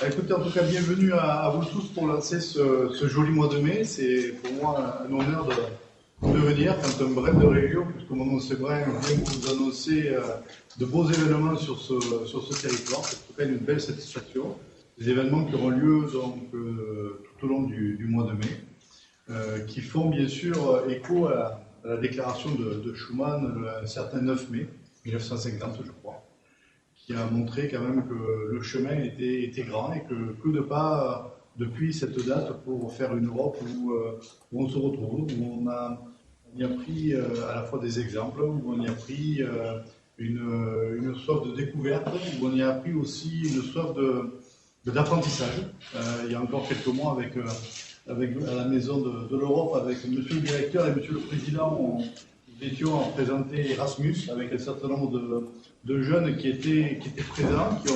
Écoutez, en tout cas, bienvenue à vous tous pour lancer ce joli mois de mai. C'est pour moi un honneur de venir quand un bref de région, puisque mon nom c'est Brun, vient vous annoncer de beaux événements sur ce territoire. C'est en tout cas une belle satisfaction. Des événements qui auront lieu donc, tout au long du mois de mai, qui font bien sûr écho à la déclaration de Schuman un certain 9 mai 1950, je crois, qui a montré quand même que le chemin était grand et que de pas depuis cette date pour faire une Europe où on se retrouve, où on y a pris à la fois des exemples, où on y a pris une soif de découverte, où on y a pris aussi une soif d'apprentissage. Il y a encore quelques mois avec à la Maison de l'Europe, avec Monsieur le Directeur et Monsieur le Président, nous étions à présenter Erasmus avec un certain nombre de jeunes qui étaient présents, qui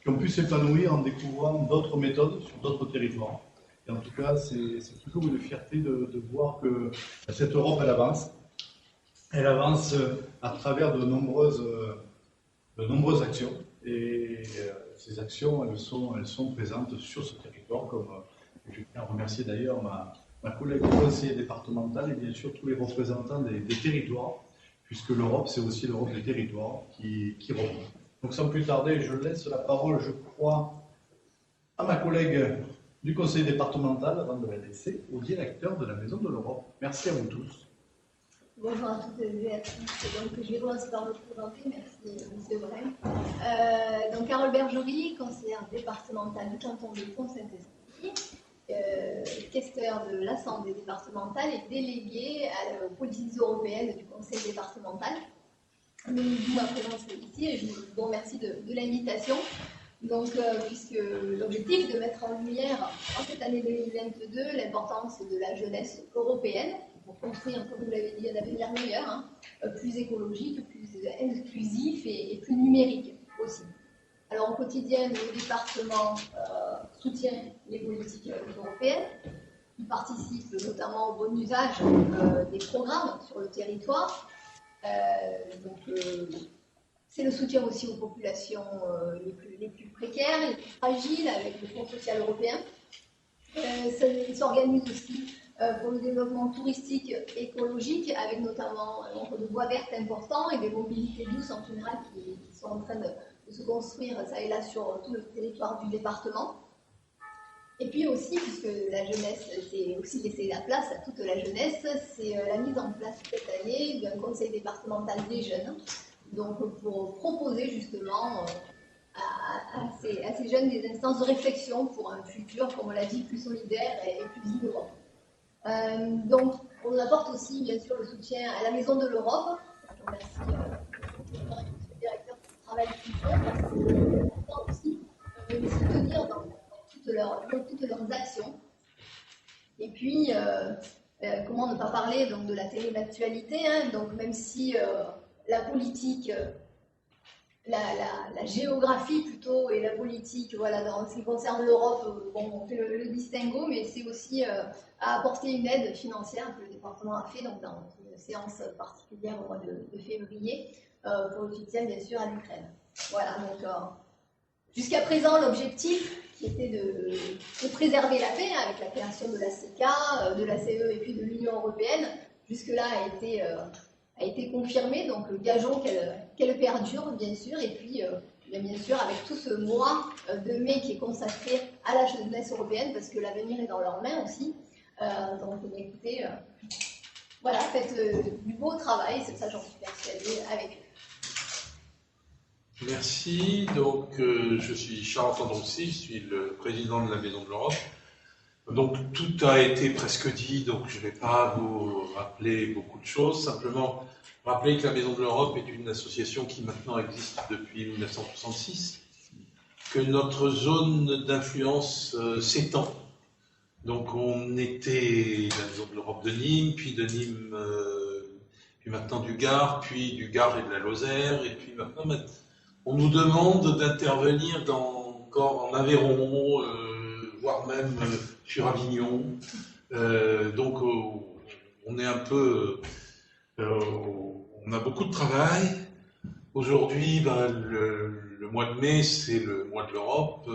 ont pu s'épanouir en découvrant d'autres méthodes sur d'autres territoires. Et en tout cas, c'est toujours une fierté de voir que cette Europe, elle avance. Elle avance à travers de nombreuses actions. Et ces actions, elles sont présentes sur ce territoire, comme je tiens à remercier d'ailleurs ma collègue conseillère départementale et bien sûr tous les représentants des territoires, puisque l'Europe, c'est aussi l'Europe des territoires qui reprend. Donc sans plus tarder, je laisse la parole, je crois, à ma collègue du conseil départemental avant de la laisser au directeur de la Maison de l'Europe. Merci à vous tous. Bonjour à toutes et à tous. Donc, je vais commencer par me présenter. Merci, M. Brun. Donc, Carole Bergerie, conseillère départementale du canton de Pont-Saint-Esprit, questeur de l'Assemblée départementale et déléguée aux politiques européennes du conseil départemental. Nous ma présence ici et je vous remercie de l'invitation. Donc, puisque l'objectif est de mettre en lumière en cette année 2022 l'importance de la jeunesse européenne pour construire, comme vous l'avez dit, un avenir meilleur, plus écologique, plus inclusif et plus numérique aussi. Alors, au quotidien, le département soutient les politiques européennes. Il participe notamment au bon usage des programmes sur le territoire. C'est le soutien aussi aux populations les plus précaires, les plus fragiles, avec le Fonds social européen. Il s'organise aussi pour le développement touristique écologique, avec notamment un nombre de voies vertes importants et des mobilités douces en général qui sont en train de se construire ça et là sur tout le territoire du département. Et puis aussi, puisque la jeunesse, c'est aussi laisser la place à toute la jeunesse, c'est la mise en place cette année d'un conseil départemental des jeunes, donc pour proposer justement à ces jeunes des instances de réflexion pour un futur, comme on l'a dit, plus solidaire et plus innovant. Donc, on apporte aussi, bien sûr, le soutien à la Maison de l'Europe. Je remercie le directeur du travail qu'ils font, parce que c'est important aussi de les soutenir dans toutes leurs actions. Et puis, comment ne pas parler donc, de la télé d'actualité, donc même si la politique, la géographie plutôt et la politique, voilà, dans ce qui concerne l'Europe, on fait le distinguo, mais c'est aussi à apporter une aide financière que le département a fait donc, dans une séance particulière au mois de février pour le soutien bien sûr à l'Ukraine. Voilà, donc jusqu'à présent l'objectif qui était de préserver la paix avec la création de la CECA, de la CE et puis de l'Union européenne, jusque-là a été confirmée, donc gageons qu'elle perdure, bien sûr, et puis, bien sûr, avec tout ce mois de mai qui est consacré à la jeunesse européenne, parce que l'avenir est dans leurs mains aussi. Donc, écoutez, voilà, faites du beau travail, c'est ça, j'en suis persuadée, avec eux. Merci. Donc, je suis Charles Tendrossi, je suis le président de la Maison de l'Europe. Donc, tout a été presque dit, donc je ne vais pas vous rappeler beaucoup de choses, simplement rappeler que la Maison de l'Europe est une association qui maintenant existe depuis 1966, que notre zone d'influence s'étend. Donc, on était la Maison de l'Europe de Nîmes, puis de Nîmes, puis maintenant du Gard, puis du Gard et de la Lozère, et puis maintenant, on nous demande d'intervenir encore en Aveyron, voire même sur Avignon. Donc, on est un peu... on a beaucoup de travail. Aujourd'hui, le mois de mai, c'est le mois de l'Europe.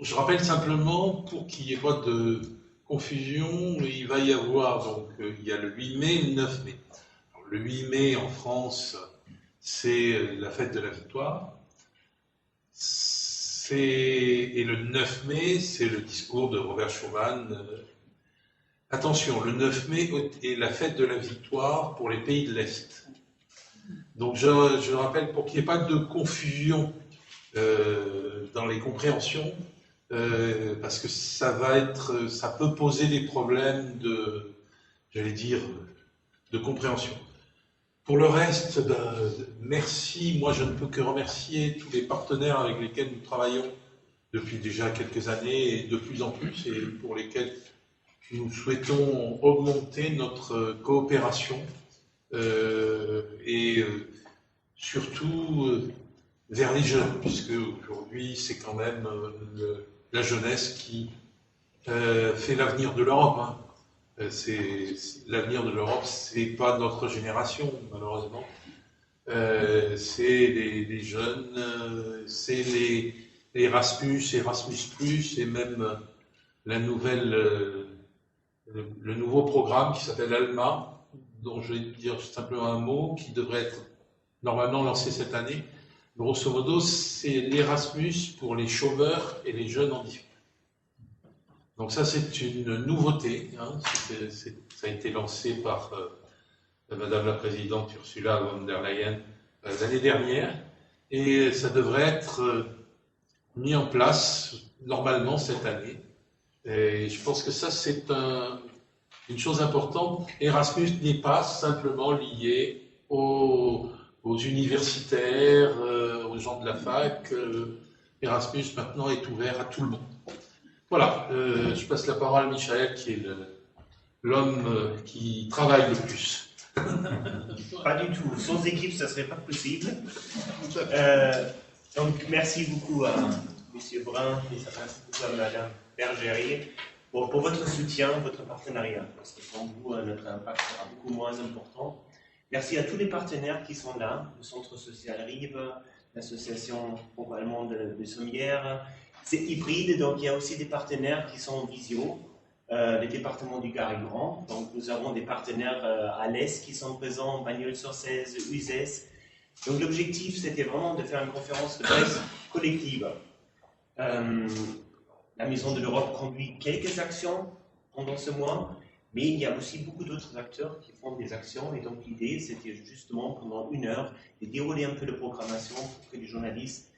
Je rappelle simplement, pour qu'il n'y ait pas de confusion, il va y avoir, donc, il y a le 8 mai et le 9 mai. Alors, le 8 mai en France, c'est la fête de la victoire. Et le 9 mai, c'est le discours de Robert Schuman. Attention, le 9 mai est la fête de la victoire pour les pays de l'Est. Donc je rappelle, pour qu'il n'y ait pas de confusion dans les compréhensions, parce que ça peut poser des problèmes de compréhension. Pour le reste, merci. Moi, je ne peux que remercier tous les partenaires avec lesquels nous travaillons depuis déjà quelques années et de plus en plus, et pour lesquels nous souhaitons augmenter notre coopération surtout vers les jeunes, puisque aujourd'hui, c'est quand même la jeunesse qui fait l'avenir de l'Europe. Hein. L'avenir de l'Europe, c'est pas notre génération, malheureusement. C'est les jeunes, c'est les Erasmus, et même la nouvelle, le nouveau programme qui s'appelle ALMA, dont je vais dire simplement un mot, qui devrait être normalement lancé cette année. Grosso modo, c'est l'Erasmus pour les chômeurs et les jeunes en difficulté. Donc ça, c'est une nouveauté. Hein. Ça a été lancé par Madame la Présidente Ursula von der Leyen l'année dernière, et ça devrait être mis en place normalement cette année. Et je pense que ça, c'est une chose importante. Erasmus n'est pas simplement lié aux universitaires, aux gens de la fac. Erasmus maintenant est ouvert à tout le monde. Voilà, je passe la parole à Michael, qui est l'homme qui travaille le plus. Pas du tout. Sans équipe, ça ne serait pas possible. Donc, merci beaucoup à M. Brun et merci beaucoup à Mme Bergerie pour votre soutien, votre partenariat. Parce que sans vous, notre impact sera beaucoup moins important. Merci à tous les partenaires qui sont là, le Centre social Rive, l'association franco-allemande de Sommières. C'est hybride, donc il y a aussi des partenaires qui sont en visio. Le département du Gard et Grand. Donc nous avons des partenaires à l'Est qui sont présents, Bagnols-sur-Cèze, Uzès. Donc l'objectif, c'était vraiment de faire une conférence de presse collective. La Maison de l'Europe conduit quelques actions pendant ce mois, mais il y a aussi beaucoup d'autres acteurs qui font des actions, et donc l'idée, c'était justement pendant 1 heure de dérouler un peu de programmation pour que les journalistes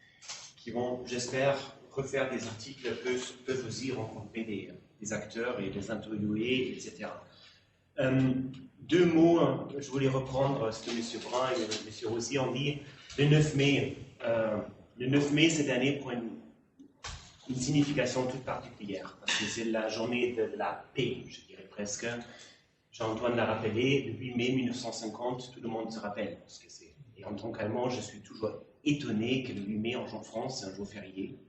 qui vont, j'espère, refaire des articles peuvent aussi rencontrer des acteurs et les interviewer, etc. 2 mots, je voulais reprendre ce que M. Brun et M. Rossi ont dit. Le 9 mai, cette année prend une signification toute particulière, parce que c'est la journée de la paix, je dirais presque. Jean-Antoine l'a rappelé, le 8 mai 1950, tout le monde se rappelle. Parce que et en tant qu'Allemand, je suis toujours étonné que le 8 mai en France, c'est un jour férié.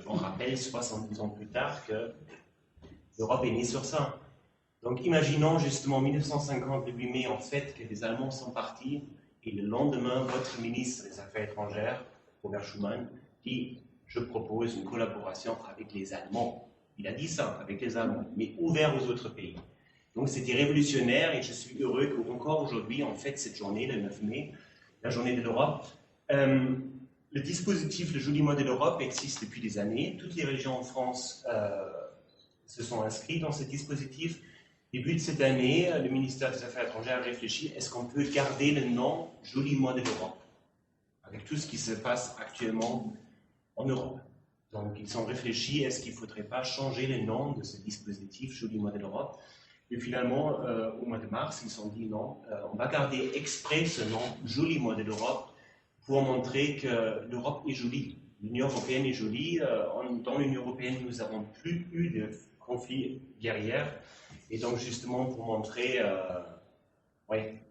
On rappelle 70 ans plus tard que l'Europe est née sur ça. Donc imaginons justement 1950, le 8 mai, en fait, que les Allemands sont partis, et le lendemain, votre ministre des Affaires étrangères, Robert Schuman, dit « Je propose une collaboration avec les Allemands ». Il a dit ça, avec les Allemands, mais ouvert aux autres pays. Donc c'était révolutionnaire, et je suis heureux qu'encore aujourd'hui, en fait, cette journée, le 9 mai, la journée de l'Europe, le dispositif Le Joli Mois de l'Europe existe depuis des années. Toutes les régions en France se sont inscrites dans ce dispositif. Début de cette année, le ministère des Affaires étrangères réfléchit, est-ce qu'on peut garder le nom Joli Mois de l'Europe avec tout ce qui se passe actuellement en Europe. Donc ils ont réfléchi, est-ce qu'il ne faudrait pas changer le nom de ce dispositif Joli Mois de l'Europe? Et finalement, au mois de mars, ils se sont dit non, on va garder exprès ce nom Joli Mois de l'Europe pour montrer que l'Europe est jolie. L'Union européenne est jolie. Dans l'Union européenne, nous n'avons plus eu de conflits guerriers. Et donc, justement, pour montrer, à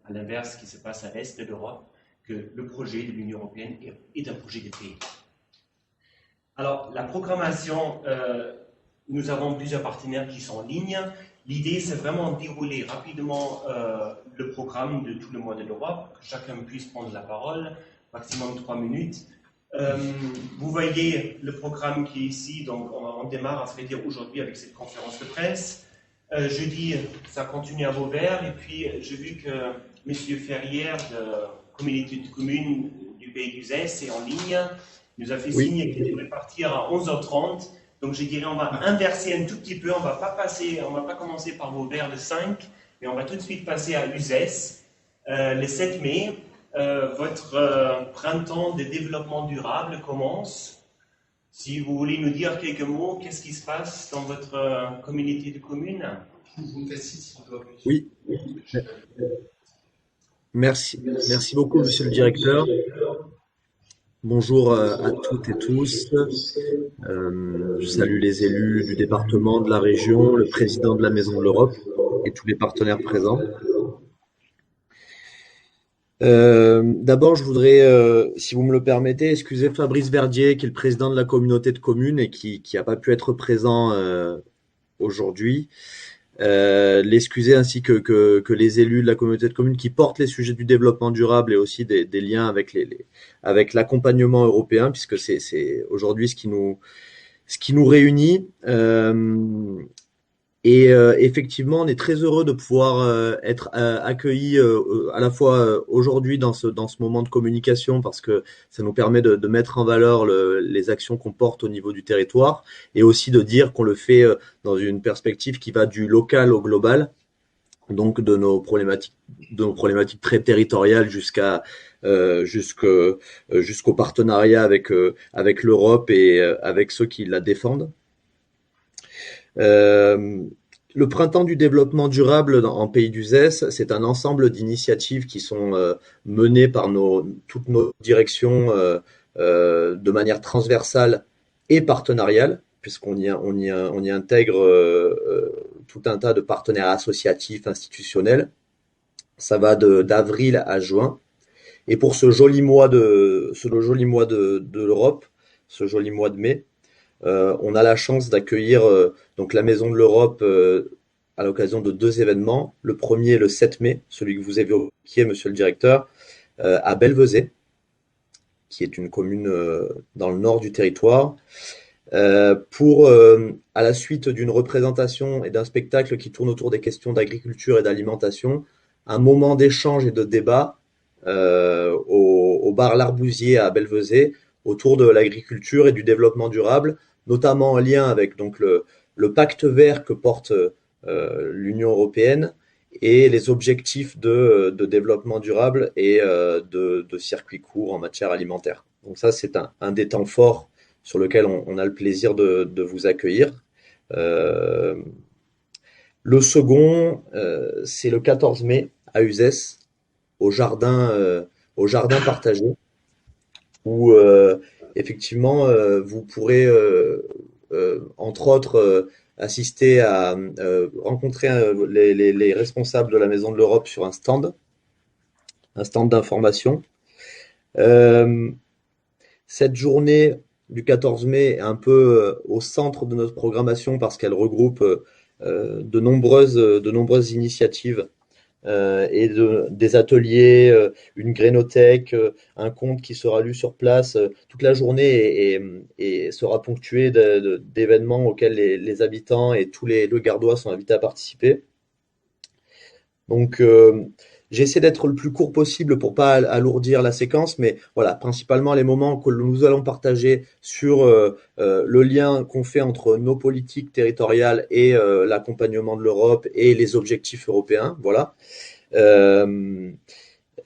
l'inverse, ce qui se passe à l'Est de l'Europe, que le projet de l'Union européenne est un projet de paix. Alors, la programmation, nous avons plusieurs partenaires qui sont en ligne. L'idée, c'est vraiment de dérouler rapidement le programme de tout le mois de l'Europe, que chacun puisse prendre la parole, maximum 3 minutes. Vous voyez le programme qui est ici, donc on démarre à vrai dire aujourd'hui avec cette conférence de presse. Jeudi, ça continue à Vauvert, et puis j'ai vu que M. Ferrière de Communauté de communes du Pays d'Uzès est en ligne. Il nous a fait signe qu'il devrait partir à 11h30. Donc je dirais on va inverser un tout petit peu, on va pas commencer par Vauvert le 5, mais on va tout de suite passer à Uzès le 7 mai. Votre printemps de développement durable commence. Si vous voulez nous dire quelques mots, qu'est-ce qui se passe dans votre communauté de communes? Oui, merci beaucoup, monsieur le directeur. Bonjour à toutes et tous. Je salue les élus du département, de la région, le président de la Maison de l'Europe et tous les partenaires présents. D'abord, je voudrais, si vous me le permettez, excuser Fabrice Verdier, qui est le président de la communauté de communes et qui n'a pas pu être présent aujourd'hui. L'excuser ainsi que les élus de la communauté de communes qui portent les sujets du développement durable et aussi des liens avec l'accompagnement européen, puisque c'est aujourd'hui ce qui nous réunit. Effectivement, on est très heureux de pouvoir être accueillis à la fois aujourd'hui dans ce moment de communication, parce que ça nous permet de mettre en valeur les actions qu'on porte au niveau du territoire, et aussi de dire qu'on le fait dans une perspective qui va du local au global, donc de nos problématiques très territoriales jusqu'au partenariat avec l'Europe et avec ceux qui la défendent. Le printemps du développement durable en Pays d'Uzès, c'est un ensemble d'initiatives qui sont menées par toutes nos directions de manière transversale et partenariale, puisqu'on y intègre tout un tas de partenaires associatifs, institutionnels. Ça va d'avril à juin. Et pour ce joli mois de l'Europe, ce joli mois de mai, on a la chance d'accueillir donc la Maison de l'Europe à l'occasion de 2 événements. Le premier, le 7 mai, celui que vous évoquiez, monsieur le directeur, à Belvezé, qui est une commune dans le nord du territoire, pour, à la suite d'une représentation et d'un spectacle qui tourne autour des questions d'agriculture et d'alimentation, un moment d'échange et de débat au bar L'Arbousier à Belvezé, autour de l'agriculture et du développement durable, notamment en lien avec donc le pacte vert que porte l'Union européenne et les objectifs de développement durable et de circuits courts en matière alimentaire. Donc ça, c'est un des temps forts sur lequel on a le plaisir de vous accueillir. Le second, c'est le 14 mai à Uzès, au jardin partagé, où effectivement vous pourrez entre autres assister à rencontrer les responsables de la Maison de l'Europe sur un stand d'information. Cette journée du 14 mai est un peu au centre de notre programmation parce qu'elle regroupe de nombreuses initiatives et des ateliers, une grénothèque, un conte qui sera lu sur place toute la journée et sera ponctué d'événements auxquels les habitants et tous le Gardois sont invités à participer. Donc j'essaie d'être le plus court possible pour pas alourdir la séquence, mais voilà, principalement les moments que nous allons partager sur le lien qu'on fait entre nos politiques territoriales et l'accompagnement de l'Europe et les objectifs européens, voilà.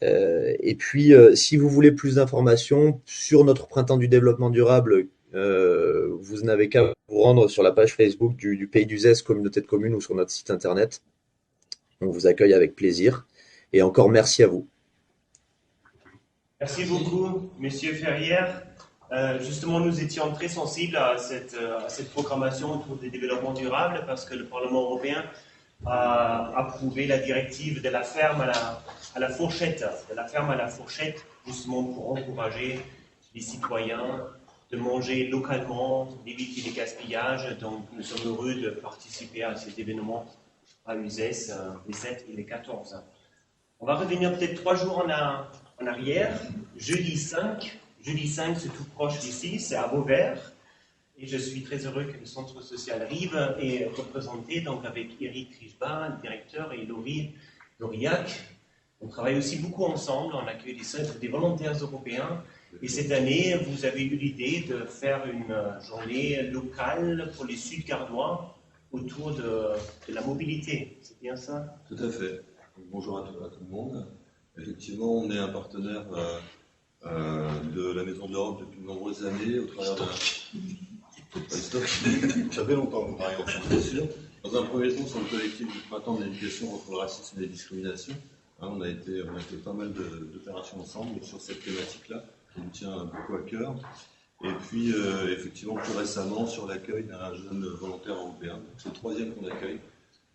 Et puis, si vous voulez plus d'informations sur notre printemps du développement durable, vous n'avez qu'à vous rendre sur la page Facebook du Pays d'Uzès, communauté de communes, ou sur notre site internet. On vous accueille avec plaisir. Et encore merci à vous. Merci beaucoup, Monsieur Ferrière. Justement, nous étions très sensibles à cette programmation autour du développement durable parce que le Parlement européen a approuvé la directive de la ferme à la fourchette, justement pour encourager les citoyens de manger localement, d'éviter les gaspillages. Donc, nous sommes heureux de participer à cet événement à Uzès les 7 et les 14. On va revenir peut-être 3 jours en arrière. Jeudi 5, Jeudi 5, c'est tout proche d'ici, c'est à Vauvert. Et je suis très heureux que le Centre social Rive est représenté, donc avec Eric Richebas, le directeur, et Laurie Lauriac. On travaille aussi beaucoup ensemble, on accueille des volontaires européens. Et cette année, vous avez eu l'idée de faire une journée locale pour les Sud-Gardois autour de la mobilité. C'est bien ça? Tout à fait. Bonjour à tout le monde. Effectivement, on est un partenaire de la Maison de l'Europe depuis de nombreuses années au travers ça fait longtemps qu'on travaille ensemble, bien sûr. Dans un premier temps, sur le collectif du printemps de l'éducation contre le racisme et les discriminations, on a fait pas mal d'opérations ensemble sur cette thématique-là, qui nous tient beaucoup à cœur. Et puis, effectivement, plus récemment, sur l'accueil d'un jeune volontaire européen. C'est le troisième qu'on accueille.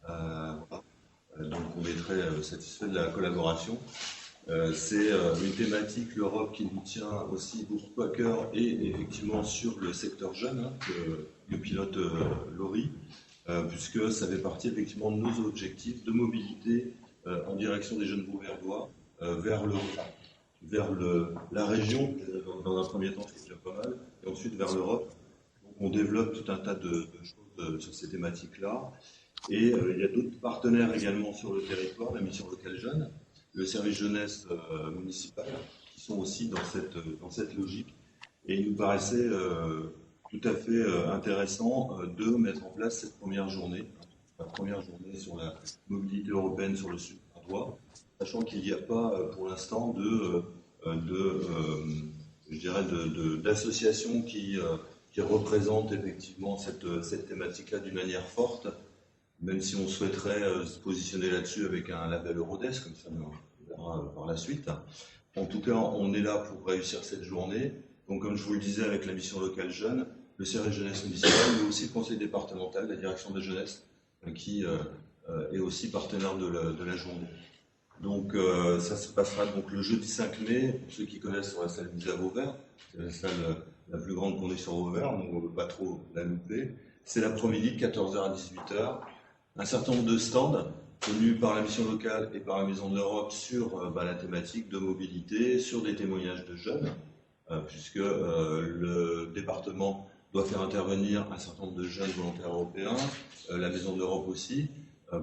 Donc, on est très satisfait de la collaboration. C'est une thématique, l'Europe, qui nous tient aussi beaucoup à cœur, et effectivement sur le secteur jeune, que pilote Laurie, puisque ça fait partie effectivement de nos objectifs de mobilité en direction des jeunes Vauverdois vers la région, dans un premier temps, c'est déjà pas mal, et ensuite vers l'Europe. Donc, on développe tout un tas de choses sur ces thématiques-là. Et il y a d'autres partenaires également sur le territoire, la mission locale jeune, le service jeunesse municipal, qui sont aussi dans cette logique. Et il nous paraissait tout à fait intéressant de mettre en place cette première journée, la première journée sur la mobilité européenne sur le sud gardois, sachant qu'il n'y a pas pour l'instant d'associations qui représentent effectivement cette thématique-là d'une manière forte, même si on souhaiterait se positionner là-dessus avec un label Eurodes, comme ça on verra par la suite. En tout cas, on est là pour réussir cette journée. Donc, comme je vous le disais, avec la mission locale jeune, le service jeunesse municipal, mais aussi le conseil départemental, la direction de la jeunesse, qui est aussi partenaire de la journée. Donc, ça se passera donc le jeudi 5 mai, pour ceux qui connaissent, sur la salle Musée à Vauvert. C'est la salle la plus grande qu'on ait sur Vauvert, donc on ne veut pas trop la louper. C'est l'après-midi de 14h à 18h. Un certain nombre de stands tenus par la mission locale et par la Maison de l'Europe sur la thématique de mobilité, sur des témoignages de jeunes, puisque le département doit faire intervenir un certain nombre de jeunes volontaires européens, la Maison de l'Europe aussi,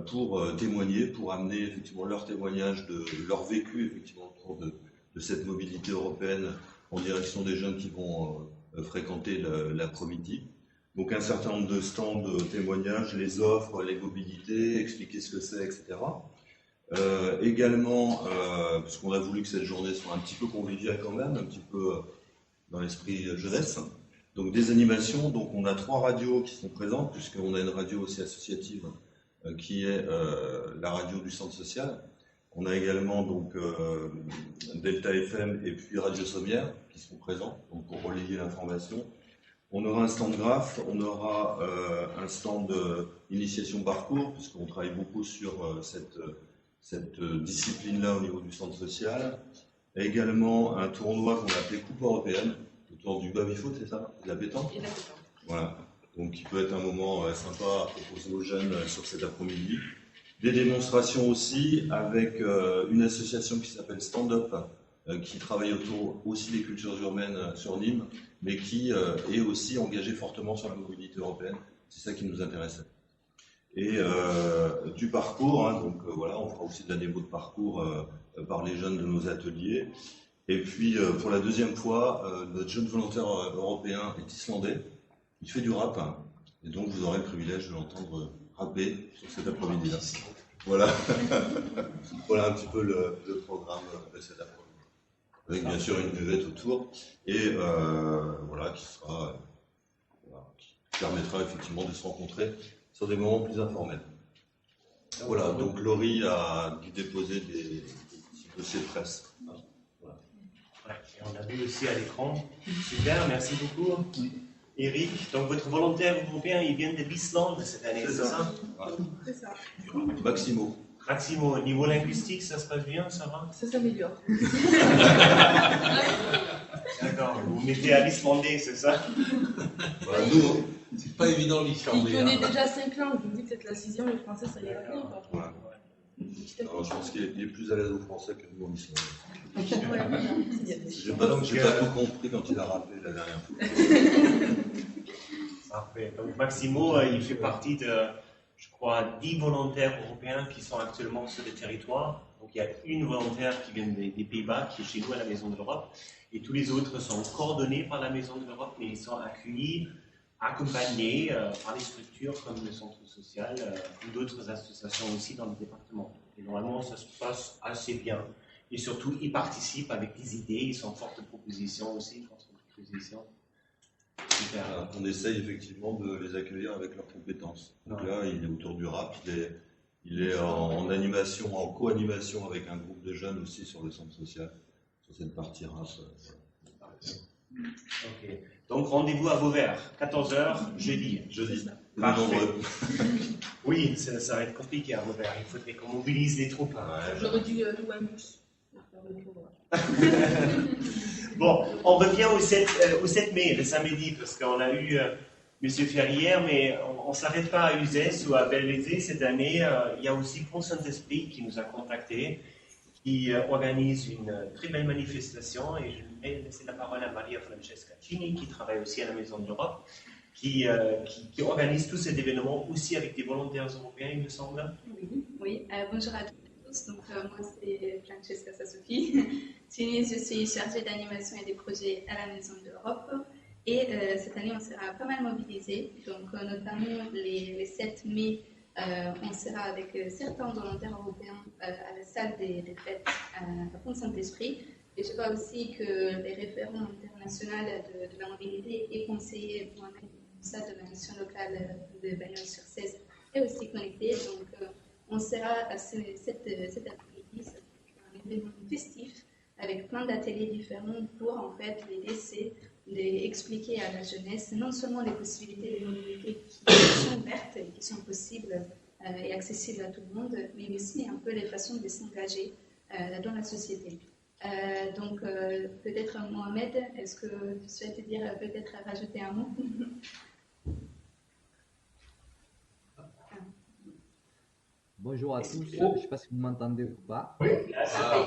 pour témoigner, pour amener effectivement leur témoignage de leur vécu effectivement autour de cette mobilité européenne en direction des jeunes qui vont fréquenter l'après-midi. Donc un certain nombre de stands de témoignages, les offres, les mobilités, expliquer ce que c'est, etc. Également, puisqu'on a voulu que cette journée soit un petit peu conviviale quand même, un petit peu dans l'esprit jeunesse. Donc des animations, donc on a 3 radios qui sont présentes, puisqu'on a une radio aussi associative qui est la radio du centre social. On a également donc Delta FM et puis Radio Sommière qui sont présents donc, pour relayer l'information. On aura un stand graphe, on aura un stand initiation parcours, puisqu'on travaille beaucoup sur cette discipline-là au niveau du centre social. Et également un tournoi qu'on a appelé Coupe européenne, autour du baby-foot, c'est ça? De la pétanque? Et la pétanque. Voilà, donc qui peut être un moment sympa à proposer aux jeunes sur cet après-midi. Des démonstrations aussi avec une association qui s'appelle Stand Up, qui travaille autour aussi des cultures urbaines sur Nîmes, mais qui est aussi engagée fortement sur la mobilité européenne. C'est ça qui nous intéressait. Et du parcours, donc voilà, on fera aussi de la démo de parcours par les jeunes de nos ateliers. Et puis pour la deuxième fois, notre jeune volontaire européen est islandais. Il fait du rap, et donc vous aurez le privilège de l'entendre rapper sur cet après-midi-là. Voilà. Voilà un petit peu le programme de cet après-midi. Avec bien sûr une buvette autour, et voilà, qui permettra effectivement de se rencontrer sur des moments plus informels. Voilà, donc Laurie a dû déposer des dossiers de presse. Voilà. Ouais, et on l'a vu aussi à l'écran. Super, merci beaucoup. Eric, donc votre volontaire européen, il vient de l'Islande cette année, c'est ça? Voilà. C'est ça. Maximo. Maximo, au niveau linguistique, ça se passe bien, ça va? Ça s'améliore. D'accord, vous mettez à l'islandais, c'est ça? Voilà, nous, C'est pas évident Il l'islandais. connaît déjà 5 langues. Je me dis que peut-être la 6e, le français, ça ira bien. voilà. Alors, je pense qu'il est plus à l'aise au français que nous en Islande. J'ai pas tout compris quand il a rappelé la dernière fois. Parfait. Donc Maximo, il fait partie de, je crois, 10 volontaires européens qui sont actuellement sur le territoire. Donc il y a une volontaire qui vient des Pays-Bas, qui est chez nous à la Maison de l'Europe, et tous les autres sont coordonnés par la Maison de l'Europe, mais ils sont accueillis, accompagnés par les structures comme le Centre social, ou d'autres associations aussi dans le département. Et normalement, ça se passe assez bien. Et surtout, ils participent avec des idées, ils sont fortes de propositions aussi, fortes de propositions. Super. On essaye effectivement de les accueillir avec leurs compétences. Donc là, il est autour du rap, il est en animation, en co-animation avec un groupe de jeunes aussi sur le centre social, sur cette partie rap. Ok. Donc rendez-vous à Vauvert, 14h, jeudi. Jeudi. Parfait. Oui, ça va être compliqué à Vauvert. Il faudrait qu'on mobilise les troupes. Ouais, J'aurais dû louer un bus. Bon, on revient au 7 mai, le samedi, parce qu'on a eu M. Ferrière, mais on ne s'arrête pas à Uzès ou à Belvézé cette année. Il y a aussi Pont Saint-Esprit qui nous a contactés, qui organise une très belle manifestation. Et je vais laisser la parole à Maria Francesca Cini, qui travaille aussi à la Maison de l'Europe, qui organise tout cet événement aussi avec des volontaires européens, il me semble. Oui. Bonjour à tous. Donc, moi, c'est Francesca Sassofi. Je suis chargée d'animation et des projets à la Maison de l'Europe. Et cette année, on sera pas mal mobilisés. Donc, notamment les 7 mai, on sera avec certains volontaires européens à la salle des fêtes à Pont Saint-Esprit. Et je vois aussi que les référents internationaux de la mobilité et conseillers moi-même ça de la mission locale de Bagnols-sur-Cèze est aussi connecté. Donc, on sera à cet après-midi, c'est un événement festif avec plein d'ateliers différents pour en fait les laisser expliquer à la jeunesse non seulement les possibilités de mobilité qui sont ouvertes et qui sont possibles et accessibles à tout le monde, mais aussi un peu les façons de s'engager dans la société. Donc peut-être Mohamed, est-ce que tu souhaites dire peut-être rajouter un mot? Bonjour à tous, je ne sais pas si vous m'entendez ou pas. Oui.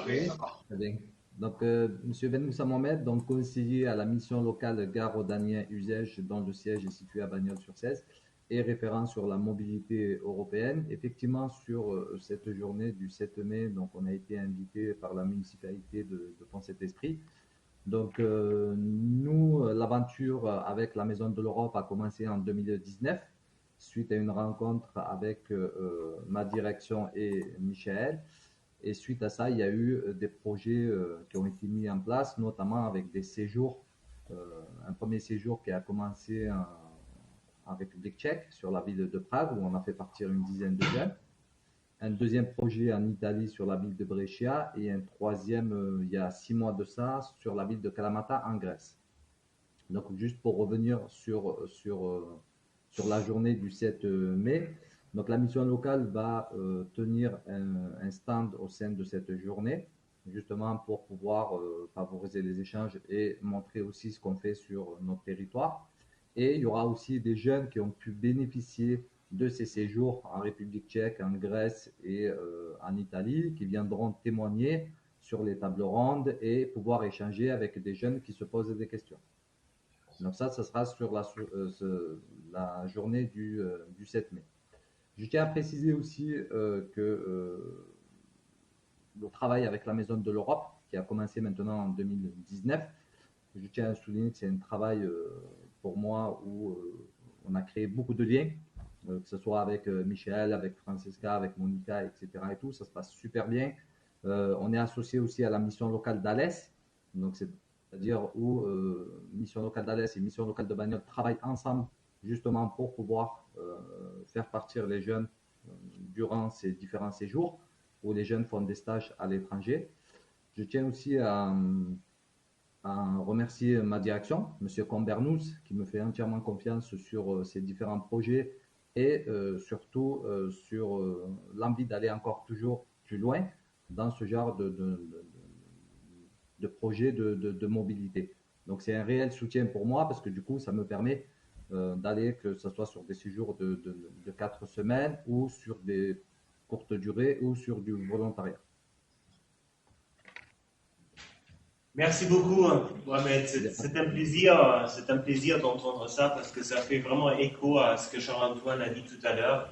Oui, très bien. Donc, Monsieur Ben Moussa Mohamed, donc conseiller à la mission locale Gare Audanien Usage, dont le siège est situé à Bagnols-sur-Cèze, et référent sur la mobilité européenne. Effectivement, sur cette journée du 7 mai, donc on a été invité par la municipalité de Pont-Saint-Esprit. Donc, nous, l'aventure avec la Maison de l'Europe a commencé en 2019. Suite à une rencontre avec ma direction et Michel. Et suite à ça, il y a eu des projets qui ont été mis en place, notamment avec des séjours. Un premier séjour qui a commencé en République tchèque, sur la ville de Prague, où on a fait partir une dizaine de jeunes. Un deuxième projet en Italie, sur la ville de Brescia. Et un troisième, il y a 6 mois de ça, sur la ville de Kalamata, en Grèce. Donc, juste pour revenir sur la journée du 7 mai. Donc, la mission locale va tenir un stand au sein de cette journée, justement pour pouvoir favoriser les échanges et montrer aussi ce qu'on fait sur notre territoire. Et il y aura aussi des jeunes qui ont pu bénéficier de ces séjours en République tchèque, en Grèce et en Italie, qui viendront témoigner sur les tables rondes et pouvoir échanger avec des jeunes qui se posent des questions. Donc ça sera sur la journée du 7 mai. Je tiens à préciser aussi que le travail avec la Maison de l'Europe, qui a commencé maintenant en 2019, je tiens à souligner que c'est un travail pour moi où on a créé beaucoup de liens, que ce soit avec Michel, avec Francesca, avec Monica, etc. Et tout, ça se passe super bien. On est associé aussi à la mission locale d'Alès, donc c'est-à-dire où Mission locale d'Alès et Mission locale de Bagnols travaillent ensemble justement pour pouvoir faire partir les jeunes durant ces différents séjours où les jeunes font des stages à l'étranger. Je tiens aussi à remercier ma direction, M. Combernous, qui me fait entièrement confiance sur ces différents projets et surtout sur l'envie d'aller encore toujours plus loin dans ce genre de projet de mobilité. Donc c'est un réel soutien pour moi parce que du coup ça me permet d'aller, que ce soit sur des séjours de 4 semaines ou sur des courtes durées ou sur du volontariat. Merci beaucoup, Mohamed. C'est un plaisir d'entendre ça parce que ça fait vraiment écho à ce que Charles-Antoine a dit tout à l'heure.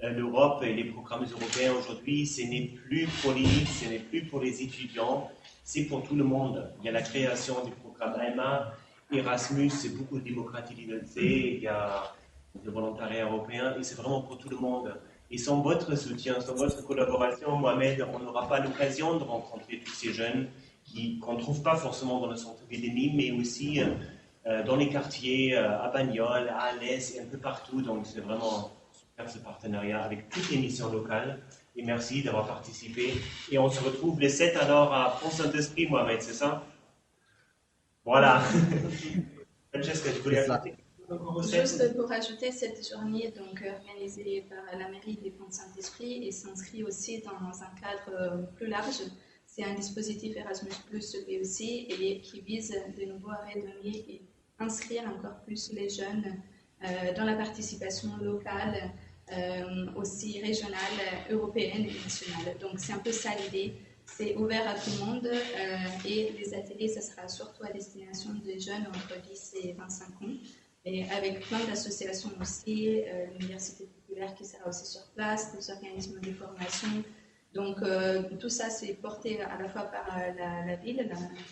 L'Europe et les programmes européens aujourd'hui, ce n'est plus pour l'élite, ce n'est plus pour les étudiants, c'est pour tout le monde. Il y a la création du programme ALMA, Erasmus, c'est beaucoup de démocratisé, il y a le volontariat européen et c'est vraiment pour tout le monde. Et sans votre soutien, sans votre collaboration, Mohamed, on n'aura pas l'occasion de rencontrer tous ces jeunes qu'on ne trouve pas forcément dans le centre-ville de Nîmes, mais aussi dans les quartiers, à Bagnoles, à Alès et un peu partout. Donc c'est vraiment super ce partenariat avec toutes les missions locales. Et merci d'avoir participé. Et on se retrouve le 7 alors à Pont-Saint-Esprit, Mohamed, c'est ça? Voilà. Francesca, tu voulais ajouter? Juste pour ajouter, cette journée donc organisée par la mairie de Pont-Saint-Esprit et s'inscrit aussi dans un cadre plus large. C'est un dispositif Erasmus+, lui aussi, et qui vise de nouveau à redonner et inscrire encore plus les jeunes dans la participation locale, aussi régionale, européenne et nationale. Donc c'est un peu ça l'idée. C'est ouvert à tout le monde et les ateliers, ça sera surtout à destination des jeunes entre 10 et 25 ans. Et avec plein d'associations aussi, l'Université populaire qui sera aussi sur place, des organismes de formation. Donc tout ça, c'est porté à la fois par la ville,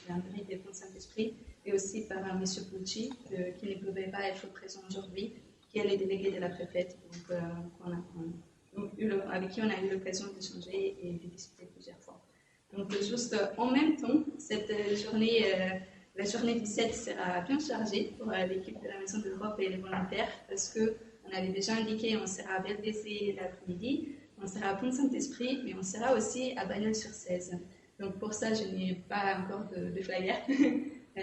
la mairie de Pont-Saint-Esprit, et aussi par M. Pucci, qui ne pouvait pas être présent aujourd'hui, qui est le délégué de la préfète, avec qui on a eu l'occasion d'échanger et de discuter plusieurs fois. Donc juste en même temps, cette journée... La journée du 7 sera bien chargée pour l'équipe de la Maison de l'Europe et les volontaires parce qu'on avait déjà indiqué, on sera à VLDC l'après-midi, on sera à Pont-Saint-Esprit, mais on sera aussi à Bagnols-sur-Cèze. Donc pour ça, je n'ai pas encore de flyer,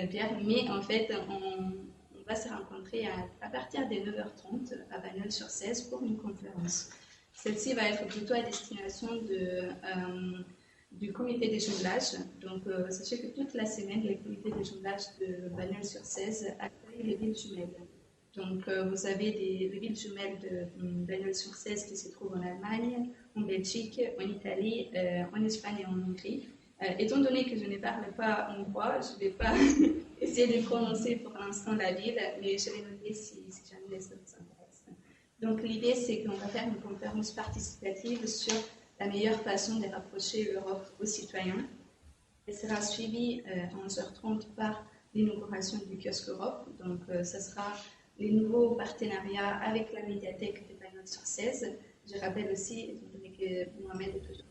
Pierre, mais en fait, on va se rencontrer à partir de 9h30 à Bagnols-sur-Cèze pour une conférence. Celle-ci va être plutôt à destination du comité des jumelages. Donc, sachez que toute la semaine, le comité des jumelages de Bagnols-sur-Cèze accueille les villes jumelles. Donc, vous avez les villes jumelles de Bagnols-sur-Cèze qui se trouvent en Allemagne, en Belgique, en Italie, en Espagne et en Hongrie. Étant donné que je ne parle pas hongrois, je ne vais pas essayer de prononcer pour l'instant la ville, mais je vais noter si jamais ça vous intéresse. Donc, l'idée, c'est qu'on va faire une conférence participative sur la meilleure façon de rapprocher l'Europe aux citoyens. Elle sera suivie à 11h30 par l'inauguration du kiosque Europe. Donc, ce sera les nouveaux partenariats avec la médiathèque de Bagnols-sur-Cèze. Je rappelle aussi, étant donné que Mohamed est toujours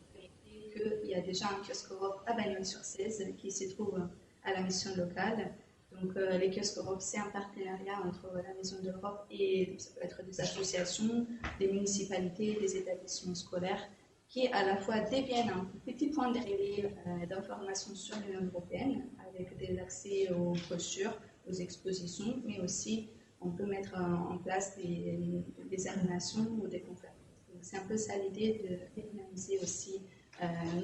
qu'il y a déjà un kiosque Europe à Bagnols-sur-Cèze qui se trouve à la mission locale. Donc, les kiosques Europe, c'est un partenariat entre la Maison de l'Europe et ça peut être des associations, des municipalités, des établissements scolaires qui à la fois deviennent un petit point de relais d'information sur l'Union européenne avec des accès aux brochures, aux expositions, mais aussi on peut mettre en place des animations ou des conférences. C'est un peu ça l'idée de dynamiser aussi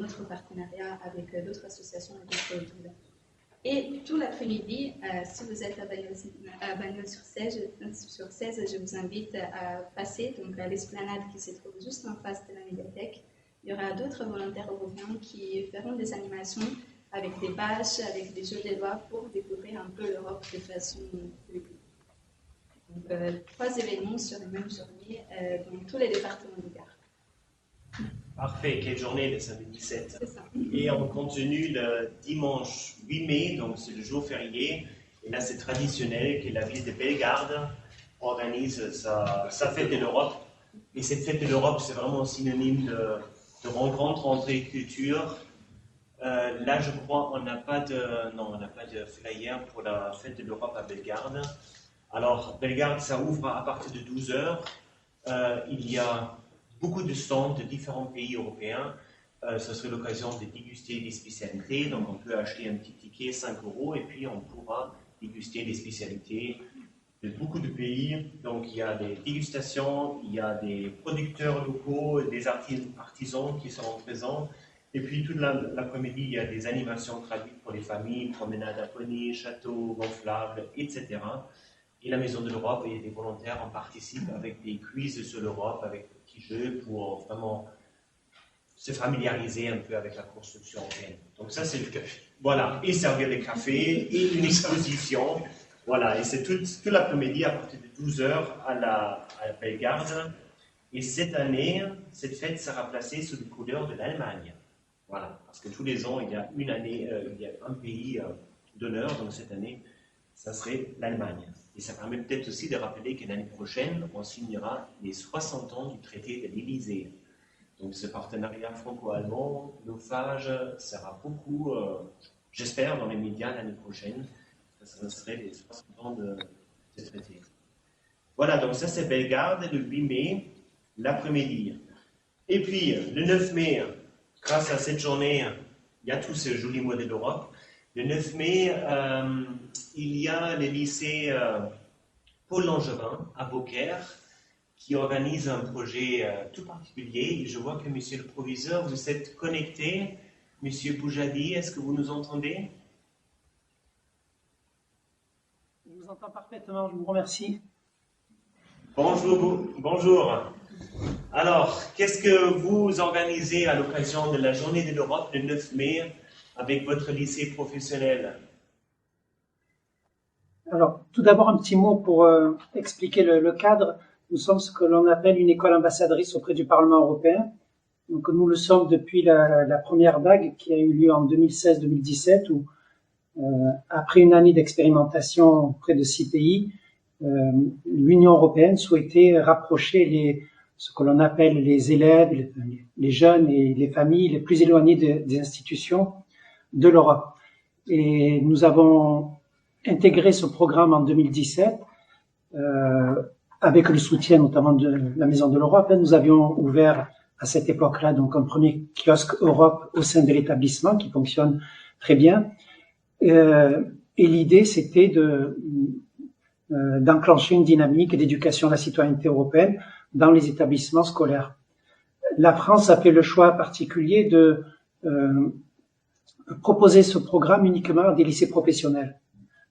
notre partenariat avec d'autres associations et d'autres villes. Et tout l'après-midi, si vous êtes à Bagnols-sur-Cèze, je vous invite à passer donc, à l'esplanade qui se trouve juste en face de la médiathèque. Il y aura d'autres volontaires européens qui feront des animations avec des bâches, avec des jeux de loi pour découvrir un peu l'Europe de façon plus. Donc, 3 événements sur la même journée dans tous les départements du Gard. Parfait, quelle journée le samedi 7. C'est ça. Et on continue le dimanche 8 mai, donc c'est le jour férié. Et là, c'est traditionnel que la ville de Bellegarde organise sa fête de l'Europe. Et cette fête de l'Europe, c'est vraiment synonyme de rencontre entre les cultures. Là, je crois, on n'a pas de flyer pour la fête de l'Europe à Bellegarde. Alors, Bellegarde, ça ouvre à partir de 12h. Il y a beaucoup de stands de différents pays européens. Ce serait l'occasion de déguster des spécialités. Donc, on peut acheter un petit ticket, 5 €, et puis on pourra déguster des spécialités de beaucoup de pays. Donc, il y a des dégustations, il y a des producteurs locaux, des artisans qui seront présents. Et puis, toute l'après-midi, il y a des animations traduites pour les familles, promenades à poney, châteaux gonflables, etc. Et la Maison de l'Europe et des volontaires en participent avec des quiz sur l'Europe, avec des petits jeux pour vraiment se familiariser un peu avec la construction européenne. Donc ça, c'est le café. Voilà, et servir des cafés, et une exposition. Voilà, et c'est tout l'après-midi à partir de 12h à Bellegarde. Et cette année, cette fête sera placée sous les couleurs de l'Allemagne. Voilà, parce que tous les ans, il y a une année, il y a un pays d'honneur, donc cette année, ça serait l'Allemagne. Et ça permet peut-être aussi de rappeler que l'année prochaine, on signera les 60 ans du traité de l'Élysée. Donc ce partenariat franco-allemand, l'OFAGE, sera beaucoup, j'espère, dans les médias l'année prochaine. Ça serait les 60 ans de ce traité. Voilà, donc ça c'est Bellegarde, le 8 mai, l'après-midi. Et puis, le 9 mai, grâce à cette journée, il y a tout ce joli mois de l'Europe. Le 9 mai, il y a le lycée Paul Langevin à Beaucaire qui organise un projet tout particulier. Et je vois que, monsieur le proviseur, vous êtes connecté. Monsieur Boujadi, est-ce que vous nous entendez? Je vous entends parfaitement, je vous remercie. Bonjour. Alors, qu'est-ce que vous organisez à l'occasion de la Journée de l'Europe le 9 mai avec votre lycée professionnel? Alors, tout d'abord, un petit mot pour expliquer le cadre. Nous sommes ce que l'on appelle une école ambassadrice auprès du Parlement européen. Donc, nous le sommes depuis la première vague qui a eu lieu en 2016-2017 où, après une année d'expérimentation auprès de 6 pays, l'Union européenne souhaitait rapprocher ce que l'on appelle les élèves, les jeunes et les familles les plus éloignées des institutions de l'Europe. Et nous avons intégré ce programme en 2017 avec le soutien notamment de la Maison de l'Europe. Nous avions ouvert à cette époque-là donc un premier kiosque Europe au sein de l'établissement qui fonctionne très bien. Et l'idée, c'était d'enclencher une dynamique d'éducation à la citoyenneté européenne dans les établissements scolaires. La France a fait le choix particulier de proposer ce programme uniquement à des lycées professionnels.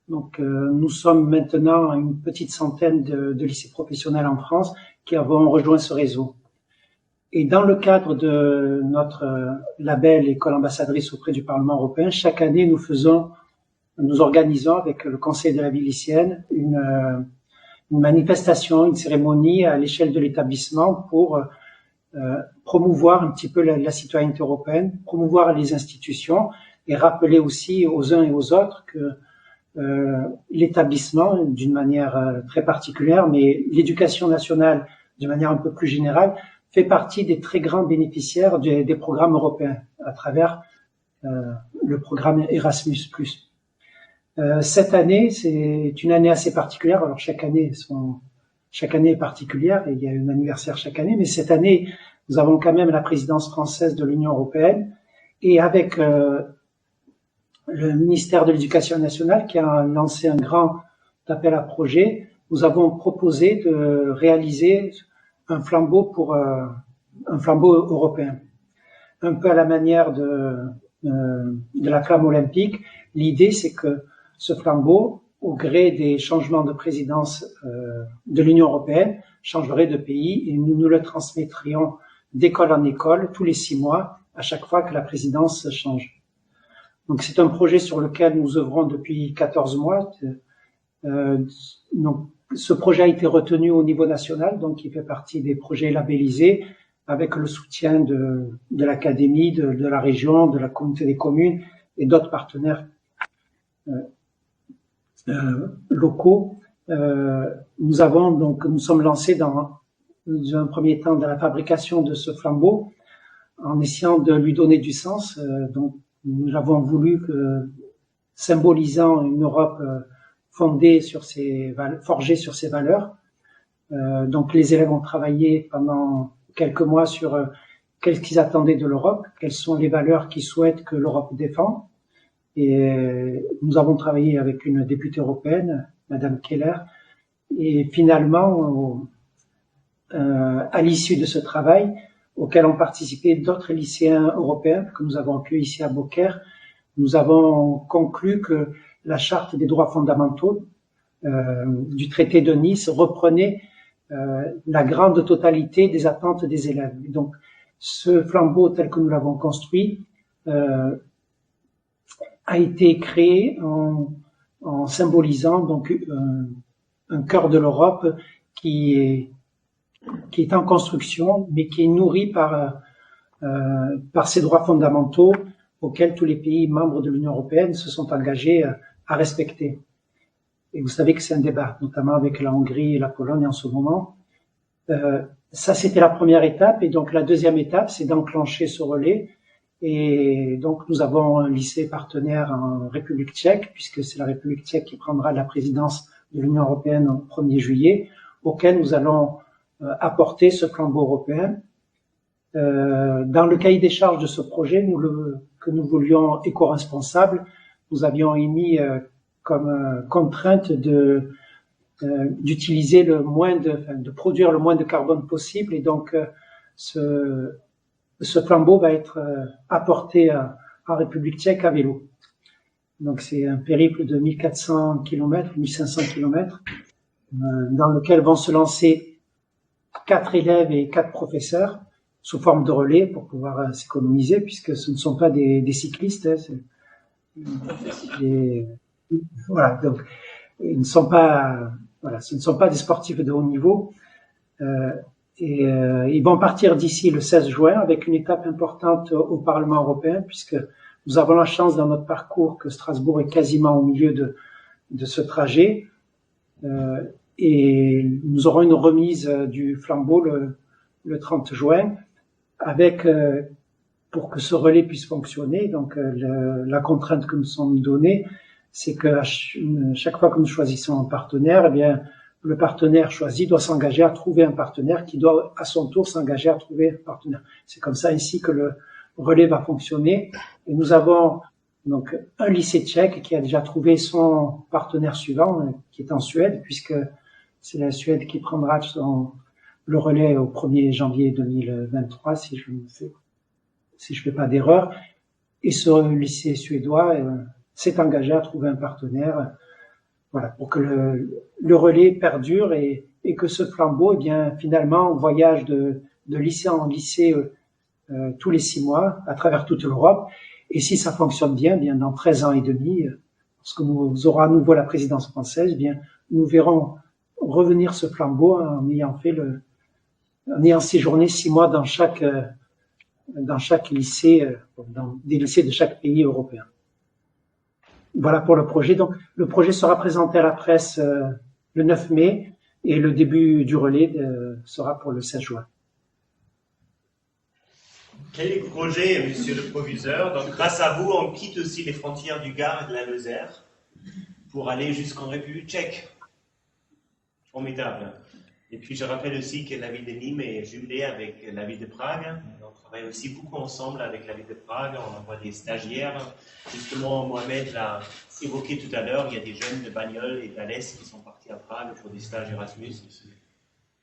Donc, nous sommes maintenant à une petite centaine de lycées professionnels en France qui avons rejoint ce réseau. Et dans le cadre de notre label École ambassadrice auprès du Parlement européen, chaque année, nous organisons avec le Conseil de la vie lycéenne une manifestation, une cérémonie à l'échelle de l'établissement pour promouvoir un petit peu la citoyenneté européenne, promouvoir les institutions et rappeler aussi aux uns et aux autres que l'établissement, d'une manière très particulière, mais l'éducation nationale, d'une manière un peu plus générale, fait partie des très grands bénéficiaires des programmes européens à travers le programme Erasmus+. Cette année, c'est une année assez particulière. Alors chaque année est particulière et il y a un anniversaire chaque année, mais cette année, nous avons quand même la présidence française de l'Union européenne et avec le ministère de l'Éducation nationale qui a lancé un grand appel à projet, nous avons proposé de réaliser un flambeau européen, un peu à la manière de la flamme olympique. L'idée, c'est que ce flambeau, au gré des changements de présidence de l'Union européenne, changerait de pays et nous le transmettrions d'école en école tous les 6 mois, à chaque fois que la présidence change. Donc c'est un projet sur lequel nous œuvrons depuis 14 mois. Donc, ce projet a été retenu au niveau national, donc il fait partie des projets labellisés avec le soutien de l'académie, de la région, de la communauté des communes et d'autres partenaires locaux. Nous sommes lancés dans un premier temps dans la fabrication de ce flambeau en essayant de lui donner du sens. Donc nous avons voulu symbolisant une Europe forgée sur ses valeurs. Donc les élèves ont travaillé pendant quelques mois sur qu'est-ce qu'ils attendaient de l'Europe, quelles sont les valeurs qu'ils souhaitent que l'Europe défend. Et nous avons travaillé avec une députée européenne, Madame Keller, et finalement, à l'issue de ce travail, auquel ont participé d'autres lycéens européens que nous avons accueillis ici à Beaucaire, nous avons conclu que la Charte des droits fondamentaux du traité de Nice reprenait la grande totalité des attentes des élèves. Donc, ce flambeau tel que nous l'avons construit a été créé en symbolisant donc un cœur de l'Europe qui est en construction, mais qui est nourri par ces droits fondamentaux auxquels tous les pays membres de l'Union européenne se sont engagés à respecter. Et vous savez que c'est un débat, notamment avec la Hongrie et la Pologne en ce moment. Ça, c'était la première étape. Et donc, la deuxième étape, c'est d'enclencher ce relais. Et donc, nous avons un lycée partenaire en République tchèque, puisque c'est la République tchèque qui prendra la présidence de l'Union européenne au 1er juillet, auquel nous allons apporter ce flambeau européen. Dans le cahier des charges de ce projet, que nous voulions éco-responsable, nous avions émis comme contrainte d'utiliser de produire le moins de carbone possible, et donc ce flambeau va être apporté en République tchèque à vélo. Donc c'est un périple de 1400 km, 1500 km, dans lequel vont se lancer 4 élèves et 4 professeurs sous forme de relais pour pouvoir s'économiser, puisque ce ne sont pas des cyclistes. Voilà, donc ils ne sont pas, ce ne sont pas des sportifs de haut niveau. Ils vont partir d'ici le 16 juin avec une étape importante au Parlement européen, puisque nous avons la chance dans notre parcours que Strasbourg est quasiment au milieu de ce trajet. Et nous aurons une remise du flambeau le 30 juin, avec, pour que ce relais puisse fonctionner, donc la contrainte que nous sommes donnés, c'est que chaque fois que nous choisissons un partenaire, eh bien, le partenaire choisi doit s'engager à trouver un partenaire qui doit à son tour s'engager à trouver un partenaire. C'est comme ça ainsi que le relais va fonctionner. Et nous avons donc un lycée tchèque qui a déjà trouvé son partenaire suivant, qui est en Suède, puisque c'est la Suède qui prendra le relais au 1er janvier 2023, si je fais pas d'erreur. Et ce lycée suédois s'est engagé à trouver un partenaire, voilà, pour que le relais perdure et que ce flambeau, eh bien, finalement, voyage de lycée en lycée tous les 6 mois à travers toute l'Europe. Et si ça fonctionne bien, dans 13 ans et demi, lorsque nous aurons à nouveau la présidence française, eh bien, nous verrons revenir ce flambeau en ayant séjourné 6 mois dans chaque lycée, dans des lycées de chaque pays européen. Voilà pour le projet. Donc, le projet sera présenté à la presse le 9 mai et le début du relais sera pour le 16 juin. Quel est le projet, monsieur le proviseur? Donc, grâce à vous, on quitte aussi les frontières du Gard et de la Lozère pour aller jusqu'en République tchèque. Formidable. Et puis, je rappelle aussi que la ville de Nîmes est jumelée avec la ville de Prague. On travaille aussi beaucoup ensemble avec la ville de Prague. On envoie des stagiaires. Justement, Mohamed l'a évoqué tout à l'heure. Il y a des jeunes de Bagnols et d'Alès qui sont partis à Prague pour des stages Erasmus.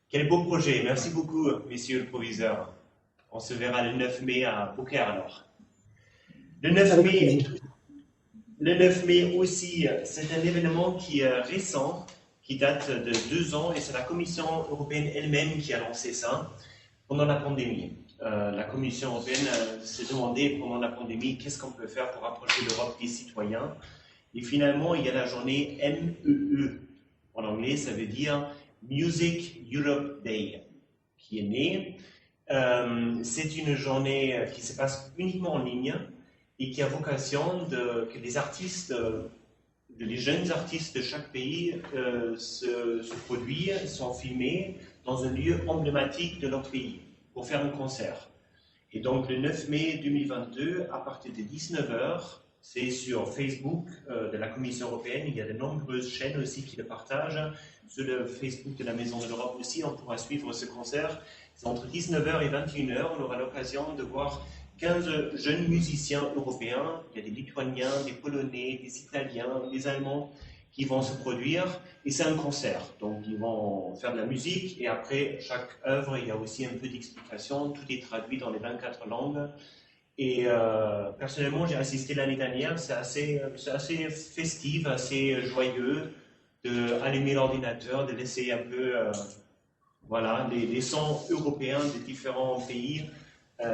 Quel beau projet. Merci beaucoup, messieurs le proviseur. On se verra le 9 mai à Beaucaire alors. Le 9 mai aussi, c'est un événement qui est récent, qui date de 2 ans, et c'est la Commission européenne elle-même qui a lancé ça pendant la pandémie. La Commission européenne s'est demandé pendant la pandémie qu'est-ce qu'on peut faire pour rapprocher l'Europe des citoyens. Et finalement, il y a la journée MEE. En anglais, ça veut dire Music Europe Day, qui est née. C'est une journée qui se passe uniquement en ligne et qui a vocation que les artistes, les jeunes artistes de chaque pays se produisent, sont filmés dans un lieu emblématique de leur pays pour faire un concert. Et donc le 9 mai 2022, à partir de 19h, c'est sur Facebook de la Commission européenne. Il y a de nombreuses chaînes aussi qui le partagent. Sur le Facebook de la Maison de l'Europe aussi, on pourra suivre ce concert. C'est entre 19h et 21h. On aura l'occasion de voir 15 jeunes musiciens européens. Il y a des Lituaniens, des Polonais, des Italiens, des Allemands qui vont se produire. Et c'est un concert. Donc ils vont faire de la musique. Et après chaque œuvre, il y a aussi un peu d'explication. Tout est traduit dans les 24 langues. Et personnellement, j'ai assisté l'année dernière. C'est assez festif, assez joyeux d'allumer l'ordinateur, de laisser un peu voilà, les sons européens des différents pays.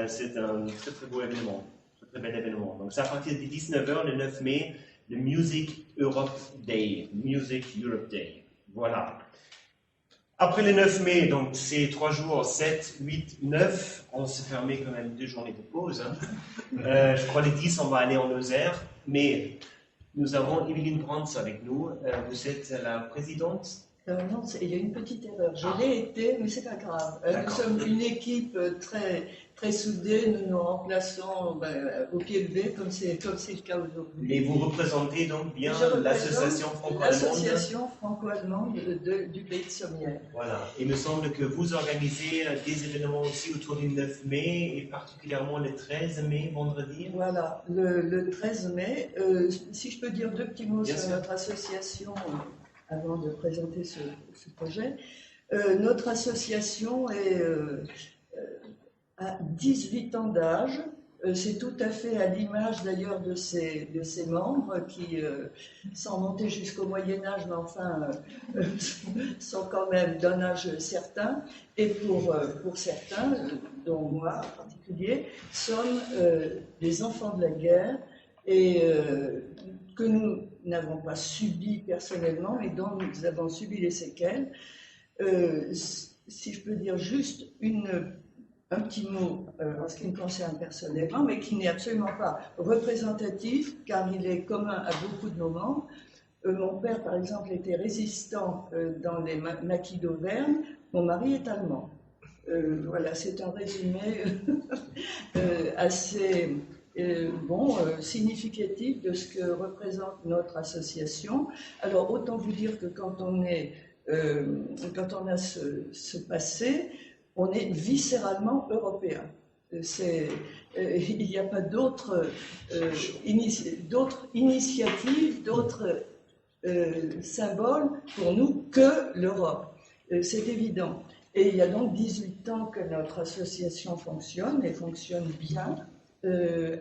C'est un très très beau événement. très bel événement. Donc c'est à partir de 19h le 9 mai, le Music Europe Day. Music Europe Day. Voilà. Après le 9 mai, donc c'est 3 jours, 7, 8, 9, on se permet quand même 2 journées de pause. Hein. Je crois les 10, on va aller en Lozère, mais nous avons Evelyne Brands avec nous. Vous êtes la présidente. Non, il y a une petite erreur. Je l'ai été, mais c'est pas grave. Nous sommes une équipe très soudée. Nous nous remplaçons au pied levé, comme c'est le cas aujourd'hui. Et vous représentez donc bien l'association franco-allemande. L'association franco-allemande du pays de Sommières. Voilà. Il me semble que vous organisez des événements aussi autour du 9 mai et particulièrement le 13 mai, vendredi. Voilà, le 13 mai. Si je peux dire 2 petits mots sur notre association. Avant de présenter ce projet. Notre association a 18 ans d'âge. C'est tout à fait à l'image d'ailleurs de ses membres qui, sans monter jusqu'au Moyen-Âge, mais enfin, sont quand même d'un âge certain. Et pour certains, dont moi en particulier, sommes des enfants de la guerre et que nous n'avons pas subi personnellement, mais dont nous avons subi les séquelles. Si je peux dire juste un petit mot en ce qui me concerne personnellement, mais qui n'est absolument pas représentatif, car il est commun à beaucoup de nos membres. Mon père, par exemple, était résistant dans les maquis d'Auvergne. Mon mari est allemand. Voilà, c'est un résumé assez... significatif de ce que représente notre association. Alors, autant vous dire que quand on a ce passé, on est viscéralement européen. Il n'y a pas d'autres initiatives, d'autres symboles pour nous que l'Europe. C'est évident. Et il y a donc 18 ans que notre association fonctionne, et fonctionne bien.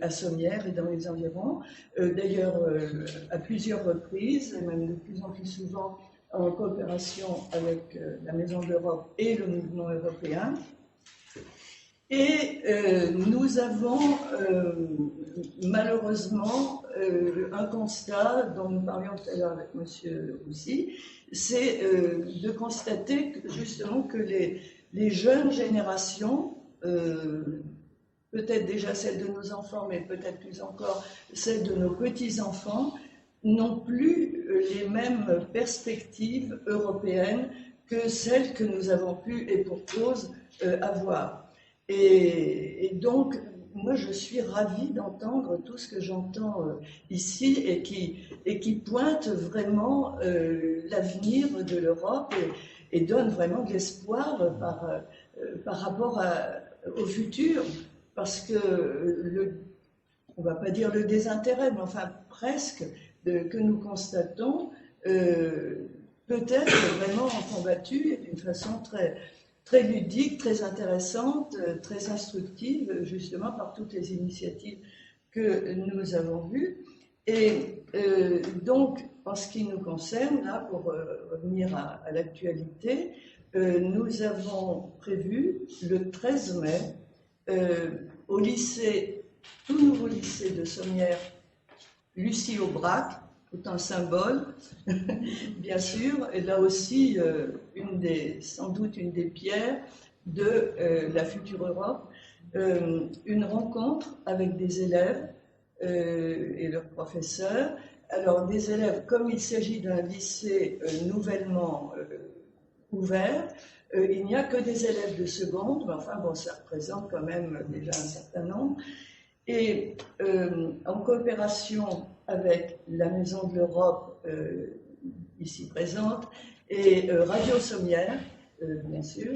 À Sommières et dans les environs, d'ailleurs à plusieurs reprises, et même de plus en plus souvent en coopération avec la Maison de l'Europe et le mouvement européen. Et nous avons malheureusement un constat dont nous parlions tout à l'heure avec monsieur aussi, c'est de constater justement que les jeunes générations, peut-être déjà celles de nos enfants, mais peut-être plus encore celles de nos petits-enfants, n'ont plus les mêmes perspectives européennes que celles que nous avons pu, et pour cause, avoir. Et donc, moi, je suis ravie d'entendre tout ce que j'entends ici et qui pointe vraiment l'avenir de l'Europe et donne vraiment de l'espoir par rapport au futur. Parce que, on ne va pas dire le désintérêt, mais enfin presque, que nous constatons, peut être vraiment combattu d'une façon très ludique, très intéressante, très instructive, justement par toutes les initiatives que nous avons vues. Et donc, en ce qui nous concerne, là, pour revenir à l'actualité, nous avons prévu le 13 mai, au lycée, tout nouveau lycée de Sommières, Lucie Aubrac, tout un symbole, bien sûr, et là aussi sans doute une des pierres de la future Europe, une rencontre avec des élèves et leurs professeurs. Alors des élèves, comme il s'agit d'un lycée nouvellement ouvert, il n'y a que des élèves de seconde, mais enfin bon, ça représente quand même déjà un certain nombre. Et en coopération avec la Maison de l'Europe ici présente et Radio Sommières, bien sûr,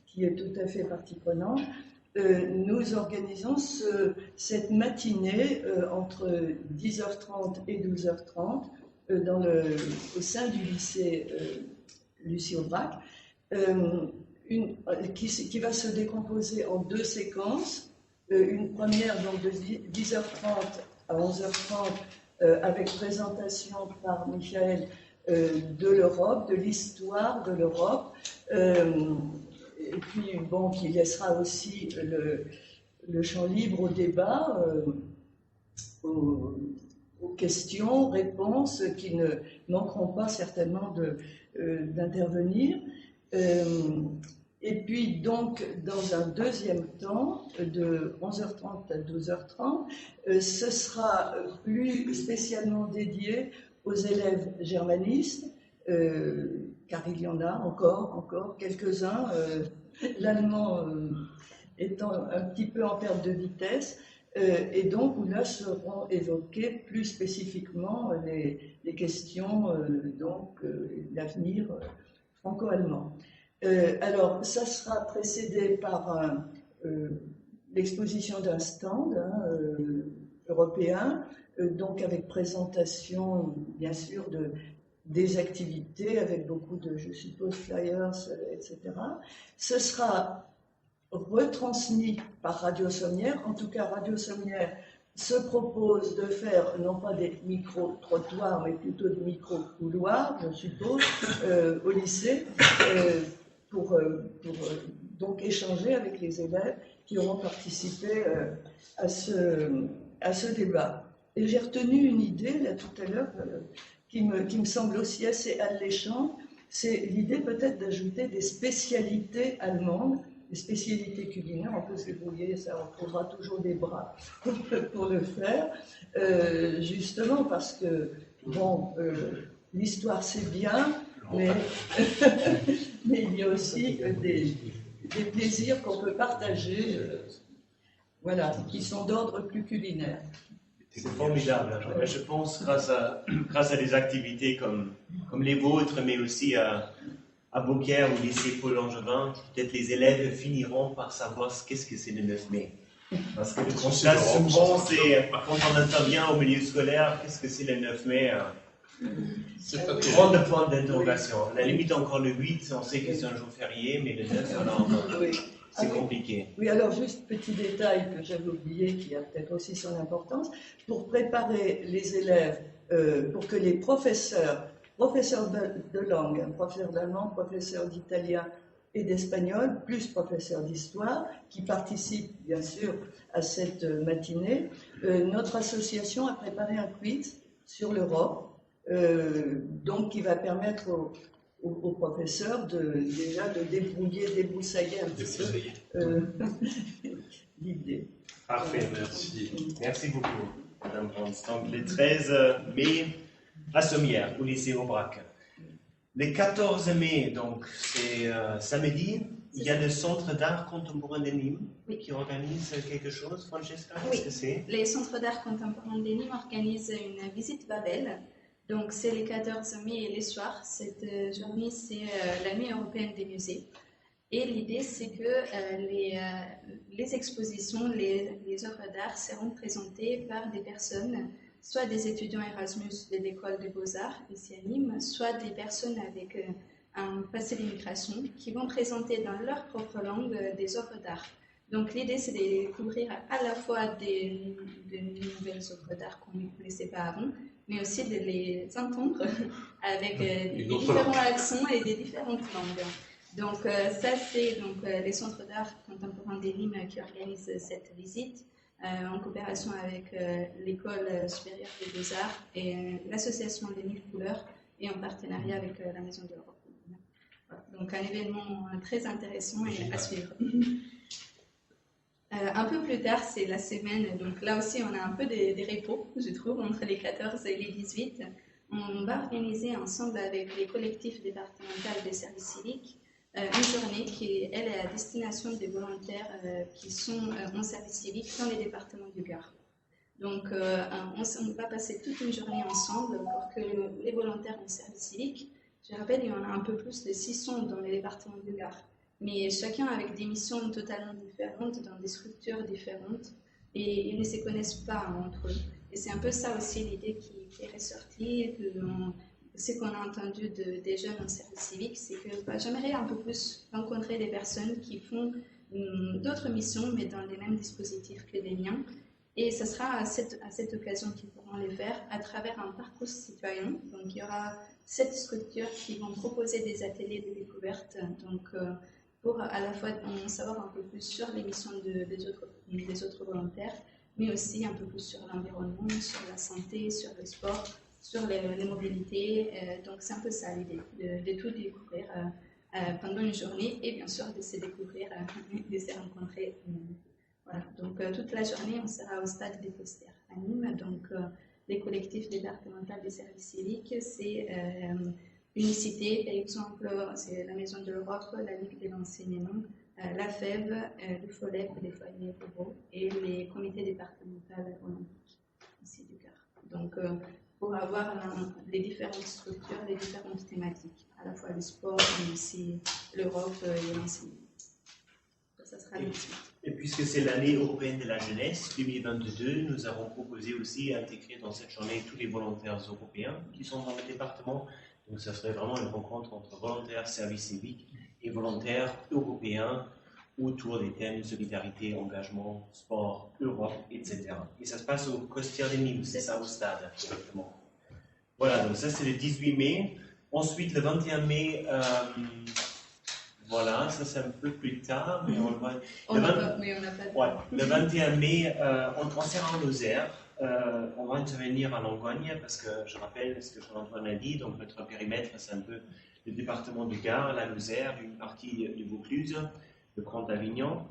qui est tout à fait partie prenante, nous organisons cette matinée entre 10h30 et 12h30 au sein du lycée Lucie Aubrac, qui va se décomposer en 2 séquences. Une première donc de 10h30 à 11h30 avec présentation par Michael de l'Europe, de l'histoire de l'Europe, et puis bon, qui laissera aussi le champ libre au débat, aux questions, réponses qui ne manqueront pas certainement d'intervenir. Et puis donc, dans un deuxième temps, de 11h30 à 12h30, ce sera plus spécialement dédié aux élèves germanistes, car il y en a encore quelques-uns, l'allemand étant un petit peu en perte de vitesse, et donc où là seront évoquées plus spécifiquement les questions l'avenir franco-allemand. Alors, ça sera précédé par l'exposition d'un stand européen, donc avec présentation, bien sûr, des activités, avec beaucoup de, je suppose, flyers, etc. Ce sera retransmis par Radio Sommière. En tout cas, Radio Sommière se propose de faire non pas des micro-trottoirs, mais plutôt des micro-couloirs, je suppose, au lycée, pour donc échanger avec les élèves qui auront participé à ce débat. Et j'ai retenu une idée, là, tout à l'heure, qui me semble aussi assez alléchante, c'est l'idée peut-être d'ajouter des spécialités allemandes, des spécialités culinaires. En plus, vous voyez, ça on trouvera toujours des bras pour le faire, justement parce que, bon, l'histoire c'est bien, mais il y a aussi des plaisirs qu'on peut partager, voilà, qui sont d'ordre plus culinaire. C'est formidable. Je pense, grâce à des activités comme les vôtres, mais aussi à Beaucaire ou lycée Paul Langevin, peut-être les élèves finiront par savoir qu'est-ce que c'est le 9 mai. Parce que le constat, souvent, c'est quand on intervient au milieu scolaire, qu'est-ce que c'est le 9 mai? Grande point d'interrogation. À la limite, encore le 8, on sait que c'est un jour férié, mais le 9, alors, c'est compliqué. Oui, alors juste petit détail que j'avais oublié, qui a peut-être aussi son importance, pour préparer les élèves, pour que les professeurs de langue, professeurs d'allemand, professeurs d'italien et d'espagnol, plus professeurs d'histoire, qui participent bien sûr à cette matinée, notre association a préparé un quiz sur l'Europe, donc qui va permettre aux professeurs déjà de débroussailler un petit peu l'idée. Parfait, merci. Merci beaucoup, Madame Brans. Donc, le 13 mai, à Sommières, au lycée Aubrac. Le 14 mai, donc c'est samedi, il y a le Centre d'art contemporain de Nîmes qui organise quelque chose. Francesca, qu'est-ce que c'est? Les Centres d'art contemporain de Nîmes organisent une visite Babel. Donc c'est le 14 mai et le soir. Cette journée, c'est la nuit européenne des musées. Et l'idée, c'est que les expositions, les œuvres d'art seront présentées par des personnes, soit des étudiants Erasmus de l'école des Beaux-Arts ici à Nîmes, soit des personnes avec un passé d'immigration qui vont présenter dans leur propre langue des œuvres d'art. Donc l'idée, c'est de découvrir à la fois de nouvelles œuvres d'art qu'on ne connaissait pas avant, mais aussi de les entendre avec des différents accents et des différentes langues. Donc ça, c'est les centres d'art contemporain des Nîmes qui organisent cette visite en coopération avec l'école supérieure des Beaux-Arts et l'association des 1000 couleurs et en partenariat avec la Maison de l'Europe. Donc un événement très intéressant et à suivre. Un peu plus tard, c'est la semaine, donc là aussi on a un peu des repos, je trouve, entre les 14 et les 18. On va organiser ensemble avec les collectifs départementaux des services civiques une journée qui, elle, est à destination des volontaires qui sont en service civique dans les départements du Gard. Donc on va passer toute une journée ensemble pour que les volontaires en service civique, je rappelle, il y en a un peu plus de 600 dans les départements du Gard, mais chacun avec des missions totalement différentes, dans des structures différentes, et ils ne se connaissent pas entre eux. Et c'est un peu ça aussi l'idée qui est ressortie, ce qu'on a entendu des jeunes en service civique, c'est que j'aimerais un peu plus rencontrer des personnes qui font d'autres missions, mais dans les mêmes dispositifs que les miens. Et ce sera à cette occasion qu'ils pourront les faire à travers un parcours citoyen. Donc il y aura 7 structures qui vont proposer des ateliers de découverte. Donc pour à la fois en savoir un peu plus sur les missions des autres volontaires, mais aussi un peu plus sur l'environnement, sur la santé, sur le sport, sur les mobilités. Donc c'est un peu ça l'idée, de tout découvrir pendant une journée et bien sûr de se découvrir, de se rencontrer. Voilà. Donc toute la journée, on sera au stade des posters à Nîmes. Donc les collectifs départementaux des services civiques, c'est Unicité, par exemple, c'est la Maison de l'Europe, la Ligue de l'enseignement, la FEV, le FOLEP, les foyers ruraux et les comités départementaux olympiques ici du Gard. Donc, pour avoir les différentes structures, les différentes thématiques, à la fois le sport, mais aussi l'Europe et l'enseignement. Ça sera le suite. Et puisque c'est l'année européenne de la jeunesse 2022, nous avons proposé aussi d'intégrer dans cette journée tous les volontaires européens qui sont dans le département. Donc, ça serait vraiment une rencontre entre volontaires, services civiques et volontaires européens autour des thèmes solidarité, engagement, sport, Europe, etc. Et ça se passe au Costières de Nîmes, c'est ça, au stade, exactement. Voilà, donc ça c'est le 18 mai. Ensuite, le 21 mai, voilà, ça c'est un peu plus tard, mais on le voit. Le 21 mai, on sera en Lozère. On va intervenir à Langogne parce que je rappelle ce que Jean-Antoine a dit, donc notre périmètre c'est un peu le département du Gard, la Lozère, une partie du Vaucluse, le Grand Avignon.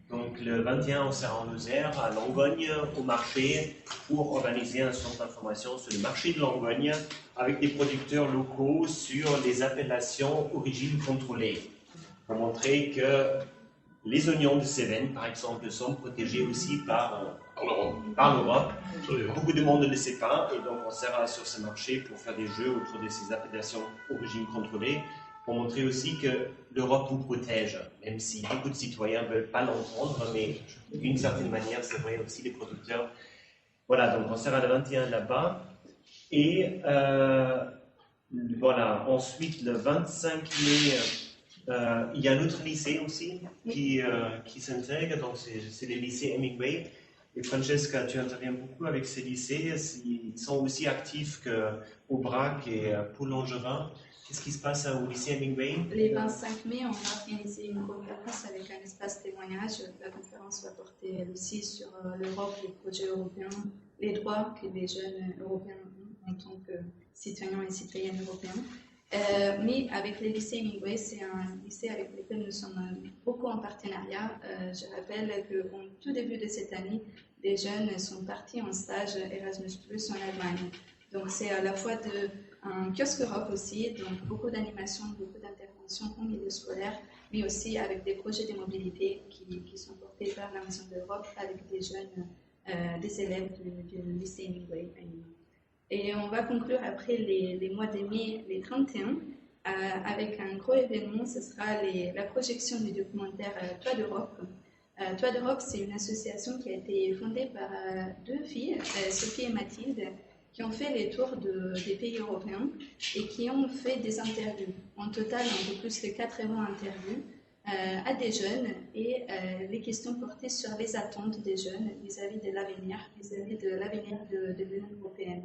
Donc le 21 on sera en Lozère, à Langogne, au marché, pour organiser un centre d'information sur le marché de Langogne avec des producteurs locaux sur les appellations origine contrôlée, pour montrer que les oignons de Cévennes, par exemple, sont protégés aussi par l'Europe. Beaucoup de monde ne le sait pas, et donc on sera sur ce marché pour faire des jeux autour de ces appellations origine contrôlée, pour montrer aussi que l'Europe vous protège, même si beaucoup de citoyens ne veulent pas l'entendre, mais d'une certaine manière, c'est vrai aussi les producteurs. Voilà, donc on sera le 21 là-bas, et voilà, ensuite le 25 mai, il y a un autre lycée aussi qui s'intègre, donc c'est le lycée Hemingway. Et Francesca, tu interviens beaucoup avec ces lycées, ils sont aussi actifs qu'au BRAC et Pôle Langevin. Qu'est-ce qui se passe au lycée Hemingway? Les 25 mai, on a organisé une conférence avec un espace témoignage. La conférence va porter aussi sur l'Europe, les projets européens, les droits que les jeunes européens ont en tant que citoyens et citoyennes européens. Mais avec le lycée Hemingway, c'est un lycée avec lequel nous sommes beaucoup en partenariat. Je rappelle qu'au tout début de cette année, des jeunes sont partis en stage Erasmus+ en Allemagne. Donc c'est à la fois un kiosque Europe aussi, donc beaucoup d'animations, beaucoup d'interventions au milieu scolaire, mais aussi avec des projets de mobilité qui sont portés par la Maison de l'Europe avec des jeunes, des élèves du lycée Hemingway. Et on va conclure après les mois de mai, les 31, avec un gros événement. Ce sera la projection du documentaire Toit d'Europe. Toit d'Europe, c'est une association qui a été fondée par deux filles, Sophie et Mathilde, qui ont fait les tours des pays européens et qui ont fait des interviews. En total, un peu plus de 80 interviews à des jeunes et les questions portées sur les attentes des jeunes vis-à-vis de l'avenir de l'Union européenne.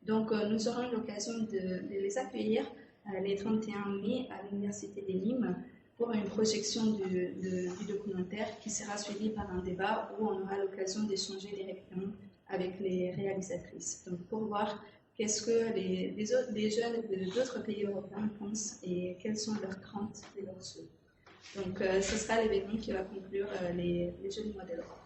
Donc, nous aurons l'occasion de les accueillir les 31 mai à l'Université de Nîmes pour une projection du documentaire qui sera suivie par un débat où on aura l'occasion d'échanger directement avec les réalisatrices. Donc, pour voir qu'est-ce que les jeunes d'autres pays européens pensent et quelles sont leurs craintes et leurs souhaits. Donc, ce sera l'événement qui va conclure les Jeux mois de l'Europe.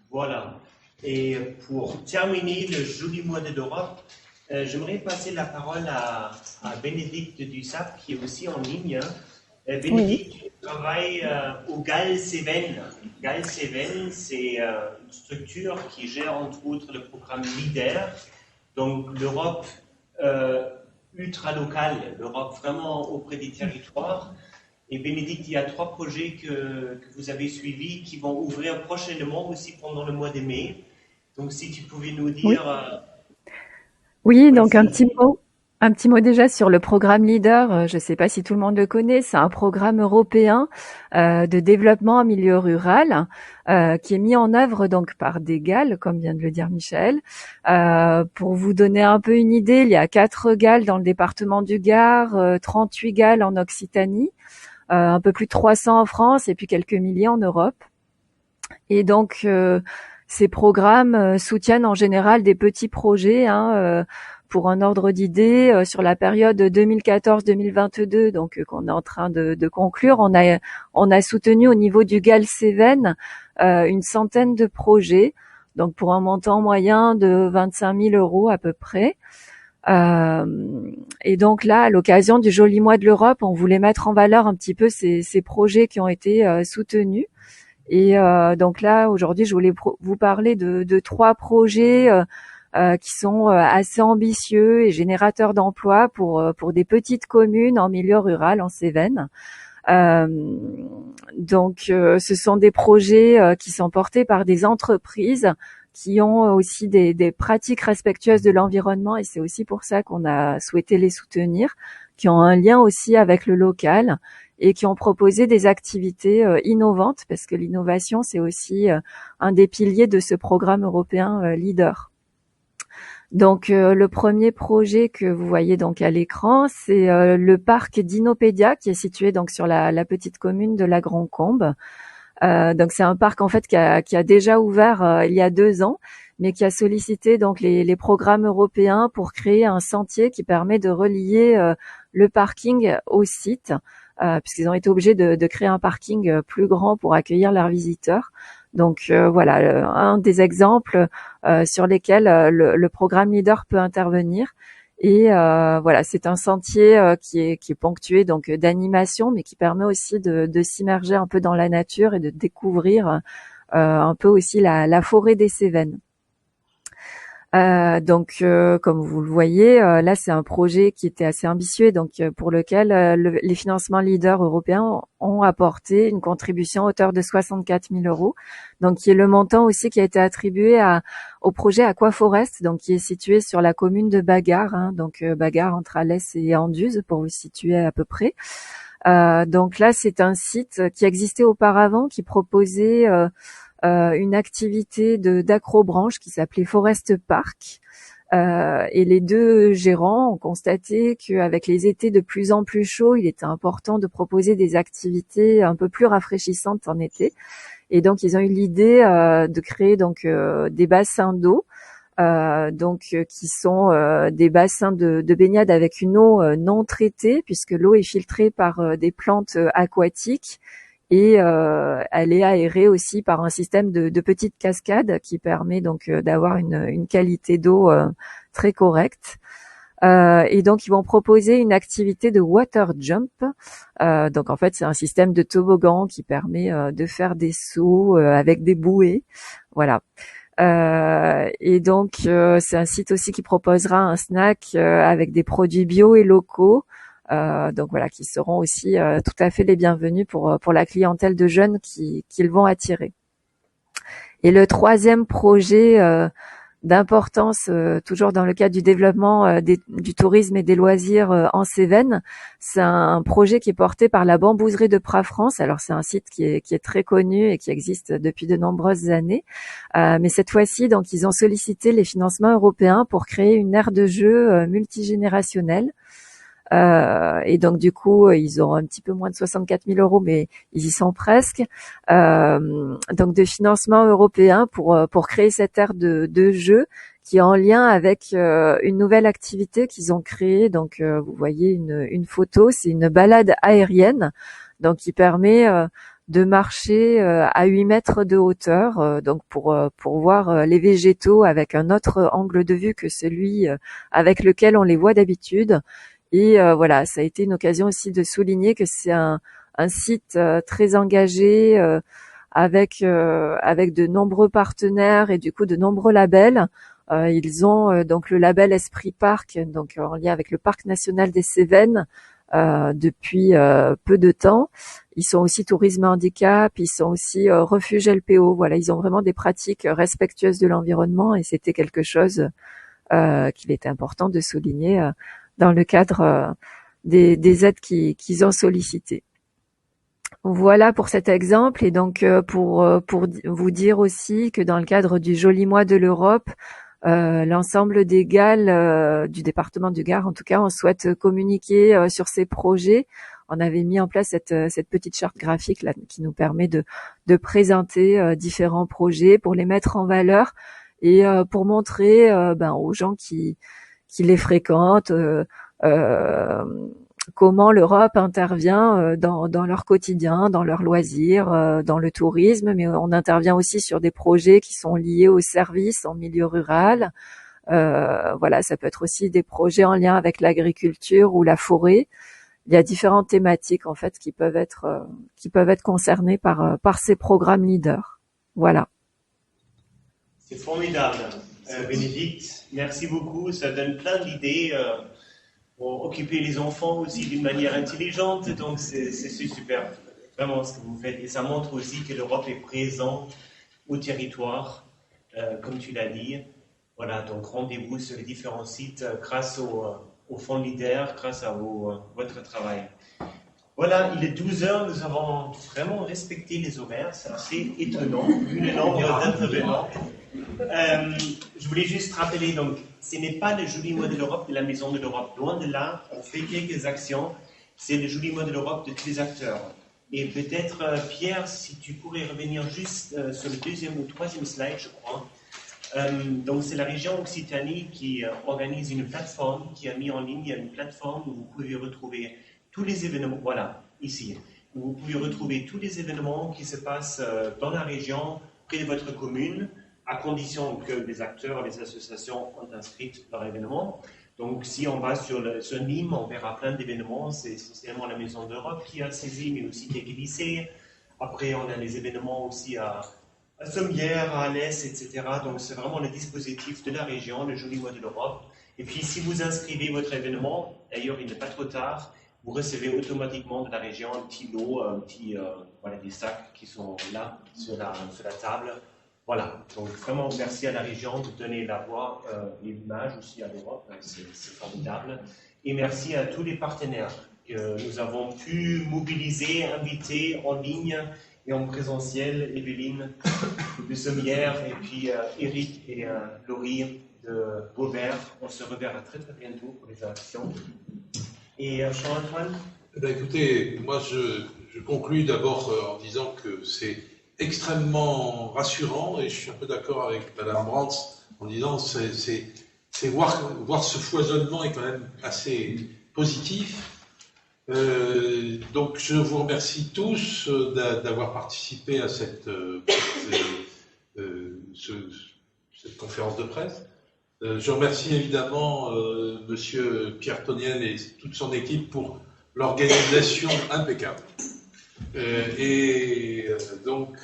Voilà. Et pour terminer le joli mois de l'Europe, j'aimerais passer la parole à Bénédicte Dussap, qui est aussi en ligne. Bénédicte travaille au GAL Cévennes. GAL Cévennes, c'est une structure qui gère entre autres le programme LEADER, donc l'Europe ultra-locale, l'Europe vraiment auprès des territoires. Et Bénédicte, il y a 3 projets que vous avez suivis qui vont ouvrir prochainement aussi pendant le mois de mai. Donc si tu pouvais nous dire... Oui, donc un petit mot déjà sur le programme LEADER. Je ne sais pas si tout le monde le connaît. C'est un programme européen de développement en milieu rural qui est mis en œuvre donc par des GAL, comme vient de le dire Michel. Pour vous donner un peu une idée, il y a 4 GAL dans le département du Gard, 38 GAL en Occitanie. un peu plus de 300 en France et puis quelques milliers en Europe. Et donc, ces programmes soutiennent en général des petits projets. Pour un ordre d'idée, sur la période 2014-2022, donc qu'on est en train de conclure, on a soutenu au niveau du GAL-Cévennes une centaine de projets, donc pour un montant moyen de 25 000 € à peu près. Et donc là, à l'occasion du Joli Mois de l'Europe, on voulait mettre en valeur un petit peu ces projets qui ont été soutenus. Et donc là, aujourd'hui, je voulais vous parler de 3 projets qui sont assez ambitieux et générateurs d'emplois pour des petites communes en milieu rural, en Cévennes. Donc, ce sont des projets qui sont portés par des entreprises qui ont aussi des pratiques respectueuses de l'environnement, et c'est aussi pour ça qu'on a souhaité les soutenir, qui ont un lien aussi avec le local et qui ont proposé des activités innovantes, parce que l'innovation, c'est aussi un des piliers de ce programme européen Leader. Donc le premier projet que vous voyez donc à l'écran, c'est le parc d'Inopédia qui est situé donc sur la petite commune de la Grand-Combe. Donc c'est un parc en fait qui a déjà ouvert il y a 2 ans, mais qui a sollicité donc les programmes européens pour créer un sentier qui permet de relier le parking au site, puisqu'ils ont été obligés de créer un parking plus grand pour accueillir leurs visiteurs. Donc voilà, un des exemples sur lesquels le programme Leader peut intervenir. Et voilà, c'est un sentier qui est ponctué donc d'animation, mais qui permet aussi de s'immerger un peu dans la nature et de découvrir un peu aussi la forêt des Cévennes. Donc, comme vous le voyez, là, c'est un projet qui était assez ambitieux, donc pour lequel les financements Leader européens ont apporté une contribution à hauteur de 64 000 €, donc qui est le montant aussi qui a été attribué au projet Aquaforest, donc qui est situé sur la commune de Bagard, donc Bagard entre Alès et Anduze, pour vous situer à peu près. Donc là, c'est un site qui existait auparavant, qui proposait une activité d'acrobranche qui s'appelait Forest Park. Et les 2 gérants ont constaté qu'avec les étés de plus en plus chauds, il était important de proposer des activités un peu plus rafraîchissantes en été. Et donc, ils ont eu l'idée de créer donc des bassins d'eau, qui sont des bassins de baignade avec une eau non traitée, puisque l'eau est filtrée par des plantes aquatiques. Et elle est aérée aussi par un système de petites cascades qui permet donc d'avoir une qualité d'eau très correcte. Et donc ils vont proposer une activité de water jump. Donc en fait c'est un système de toboggan qui permet de faire des sauts avec des bouées. Voilà. Et donc c'est un site aussi qui proposera un snack avec des produits bio et locaux. Donc voilà, qui seront aussi tout à fait les bienvenus pour la clientèle de jeunes qu'ils vont attirer. Et le 3e projet d'importance, toujours dans le cadre du développement du tourisme et des loisirs en Cévennes, c'est un projet qui est porté par la Bambouserie de Pras-France. Alors c'est un site qui est très connu et qui existe depuis de nombreuses années, mais cette fois-ci, donc ils ont sollicité les financements européens pour créer une aire de jeu multigénérationnelle. Et donc du coup ils ont un petit peu moins de 64 000 €, mais ils y sont presque, donc de financement européen pour créer cette aire de jeu qui est en lien avec une nouvelle activité qu'ils ont créée. Donc vous voyez une photo, c'est une balade aérienne, donc qui permet de marcher à 8 mètres de hauteur, donc pour voir les végétaux avec un autre angle de vue que celui avec lequel on les voit d'habitude. Et voilà, ça a été une occasion aussi de souligner que c'est un site très engagé avec de nombreux partenaires et du coup de nombreux labels. Ils ont donc le label Esprit Parc, donc en lien avec le Parc national des Cévennes depuis peu de temps. Ils sont aussi Tourisme Handicap, ils sont aussi Refuge LPO. Voilà, ils ont vraiment des pratiques respectueuses de l'environnement et c'était quelque chose qu'il était important de souligner dans le cadre des aides qu'ils ont sollicitées. Voilà pour cet exemple. Et donc pour vous dire aussi que dans le cadre du Joli Mois de l'Europe, l'ensemble des GAL du département du Gard, en tout cas, on souhaite communiquer sur ces projets on avait mis en place cette petite charte graphique là qui nous permet de présenter différents projets pour les mettre en valeur et pour montrer aux gens qui les fréquentent comment l'Europe intervient dans leur quotidien, dans leurs loisirs, dans le tourisme, mais on intervient aussi sur des projets qui sont liés aux services en milieu rural. Voilà, ça peut être aussi des projets en lien avec l'agriculture ou la forêt. Il y a différentes thématiques en fait qui peuvent être concernées par ces programmes leaders. Voilà. C'est formidable, Bénédicte. Merci beaucoup. Ça donne plein d'idées pour occuper les enfants aussi d'une manière intelligente. Donc c'est super, vraiment ce que vous faites. Et ça montre aussi que l'Europe est présente au territoire, comme tu l'as dit. Voilà, donc rendez-vous sur les différents sites grâce au Fonds Leader, grâce à votre travail. Voilà, il est 12h, nous avons vraiment respecté les horaires, c'est assez étonnant, vu le nombre d'intervenants. Je voulais juste rappeler, donc, ce n'est pas le joli mois de l'Europe de la Maison de l'Europe, loin de là, on fait quelques actions, c'est le joli mois de l'Europe de tous les acteurs. Et peut-être, Pierre, si tu pourrais revenir juste sur le deuxième ou troisième slide, je crois. Donc c'est la région Occitanie qui organise une plateforme, qui a mis en ligne une plateforme où vous pouvez retrouver tous les événements, voilà, ici, où vous pouvez retrouver tous les événements qui se passent dans la région, près de votre commune, à condition que les acteurs, les associations ont inscrit leur événement. Donc si on va sur Nîmes, on verra plein d'événements, c'est essentiellement la Maison d'Europe qui a saisi, mais aussi quelques lycées. Après, on a les événements aussi à Sommières, à Alès, etc. Donc c'est vraiment le dispositif de la région, le joli mois de l'Europe. Et puis si vous inscrivez votre événement, d'ailleurs il n'est pas trop tard, vous recevez automatiquement de la région un petit lot, voilà, des sacs qui sont là sur la table. Voilà, donc vraiment merci à la région de donner la voix et l'image aussi à l'Europe, c'est formidable. Et merci à tous les partenaires que nous avons pu mobiliser, inviter en ligne et en présentiel, Evelyne de Sommières et puis Eric et Laurie de Beauvert. On se reverra très très bientôt pour les actions. Et Jean-Antoine? Écoutez, moi je conclus d'abord en disant que c'est extrêmement rassurant et je suis un peu d'accord avec Madame Brandt en disant c'est voir ce foisonnement est quand même assez positif. Donc je vous remercie tous d'avoir participé à cette conférence de presse. Je remercie évidemment Monsieur Pierre Toniel et toute son équipe pour l'organisation impeccable. Donc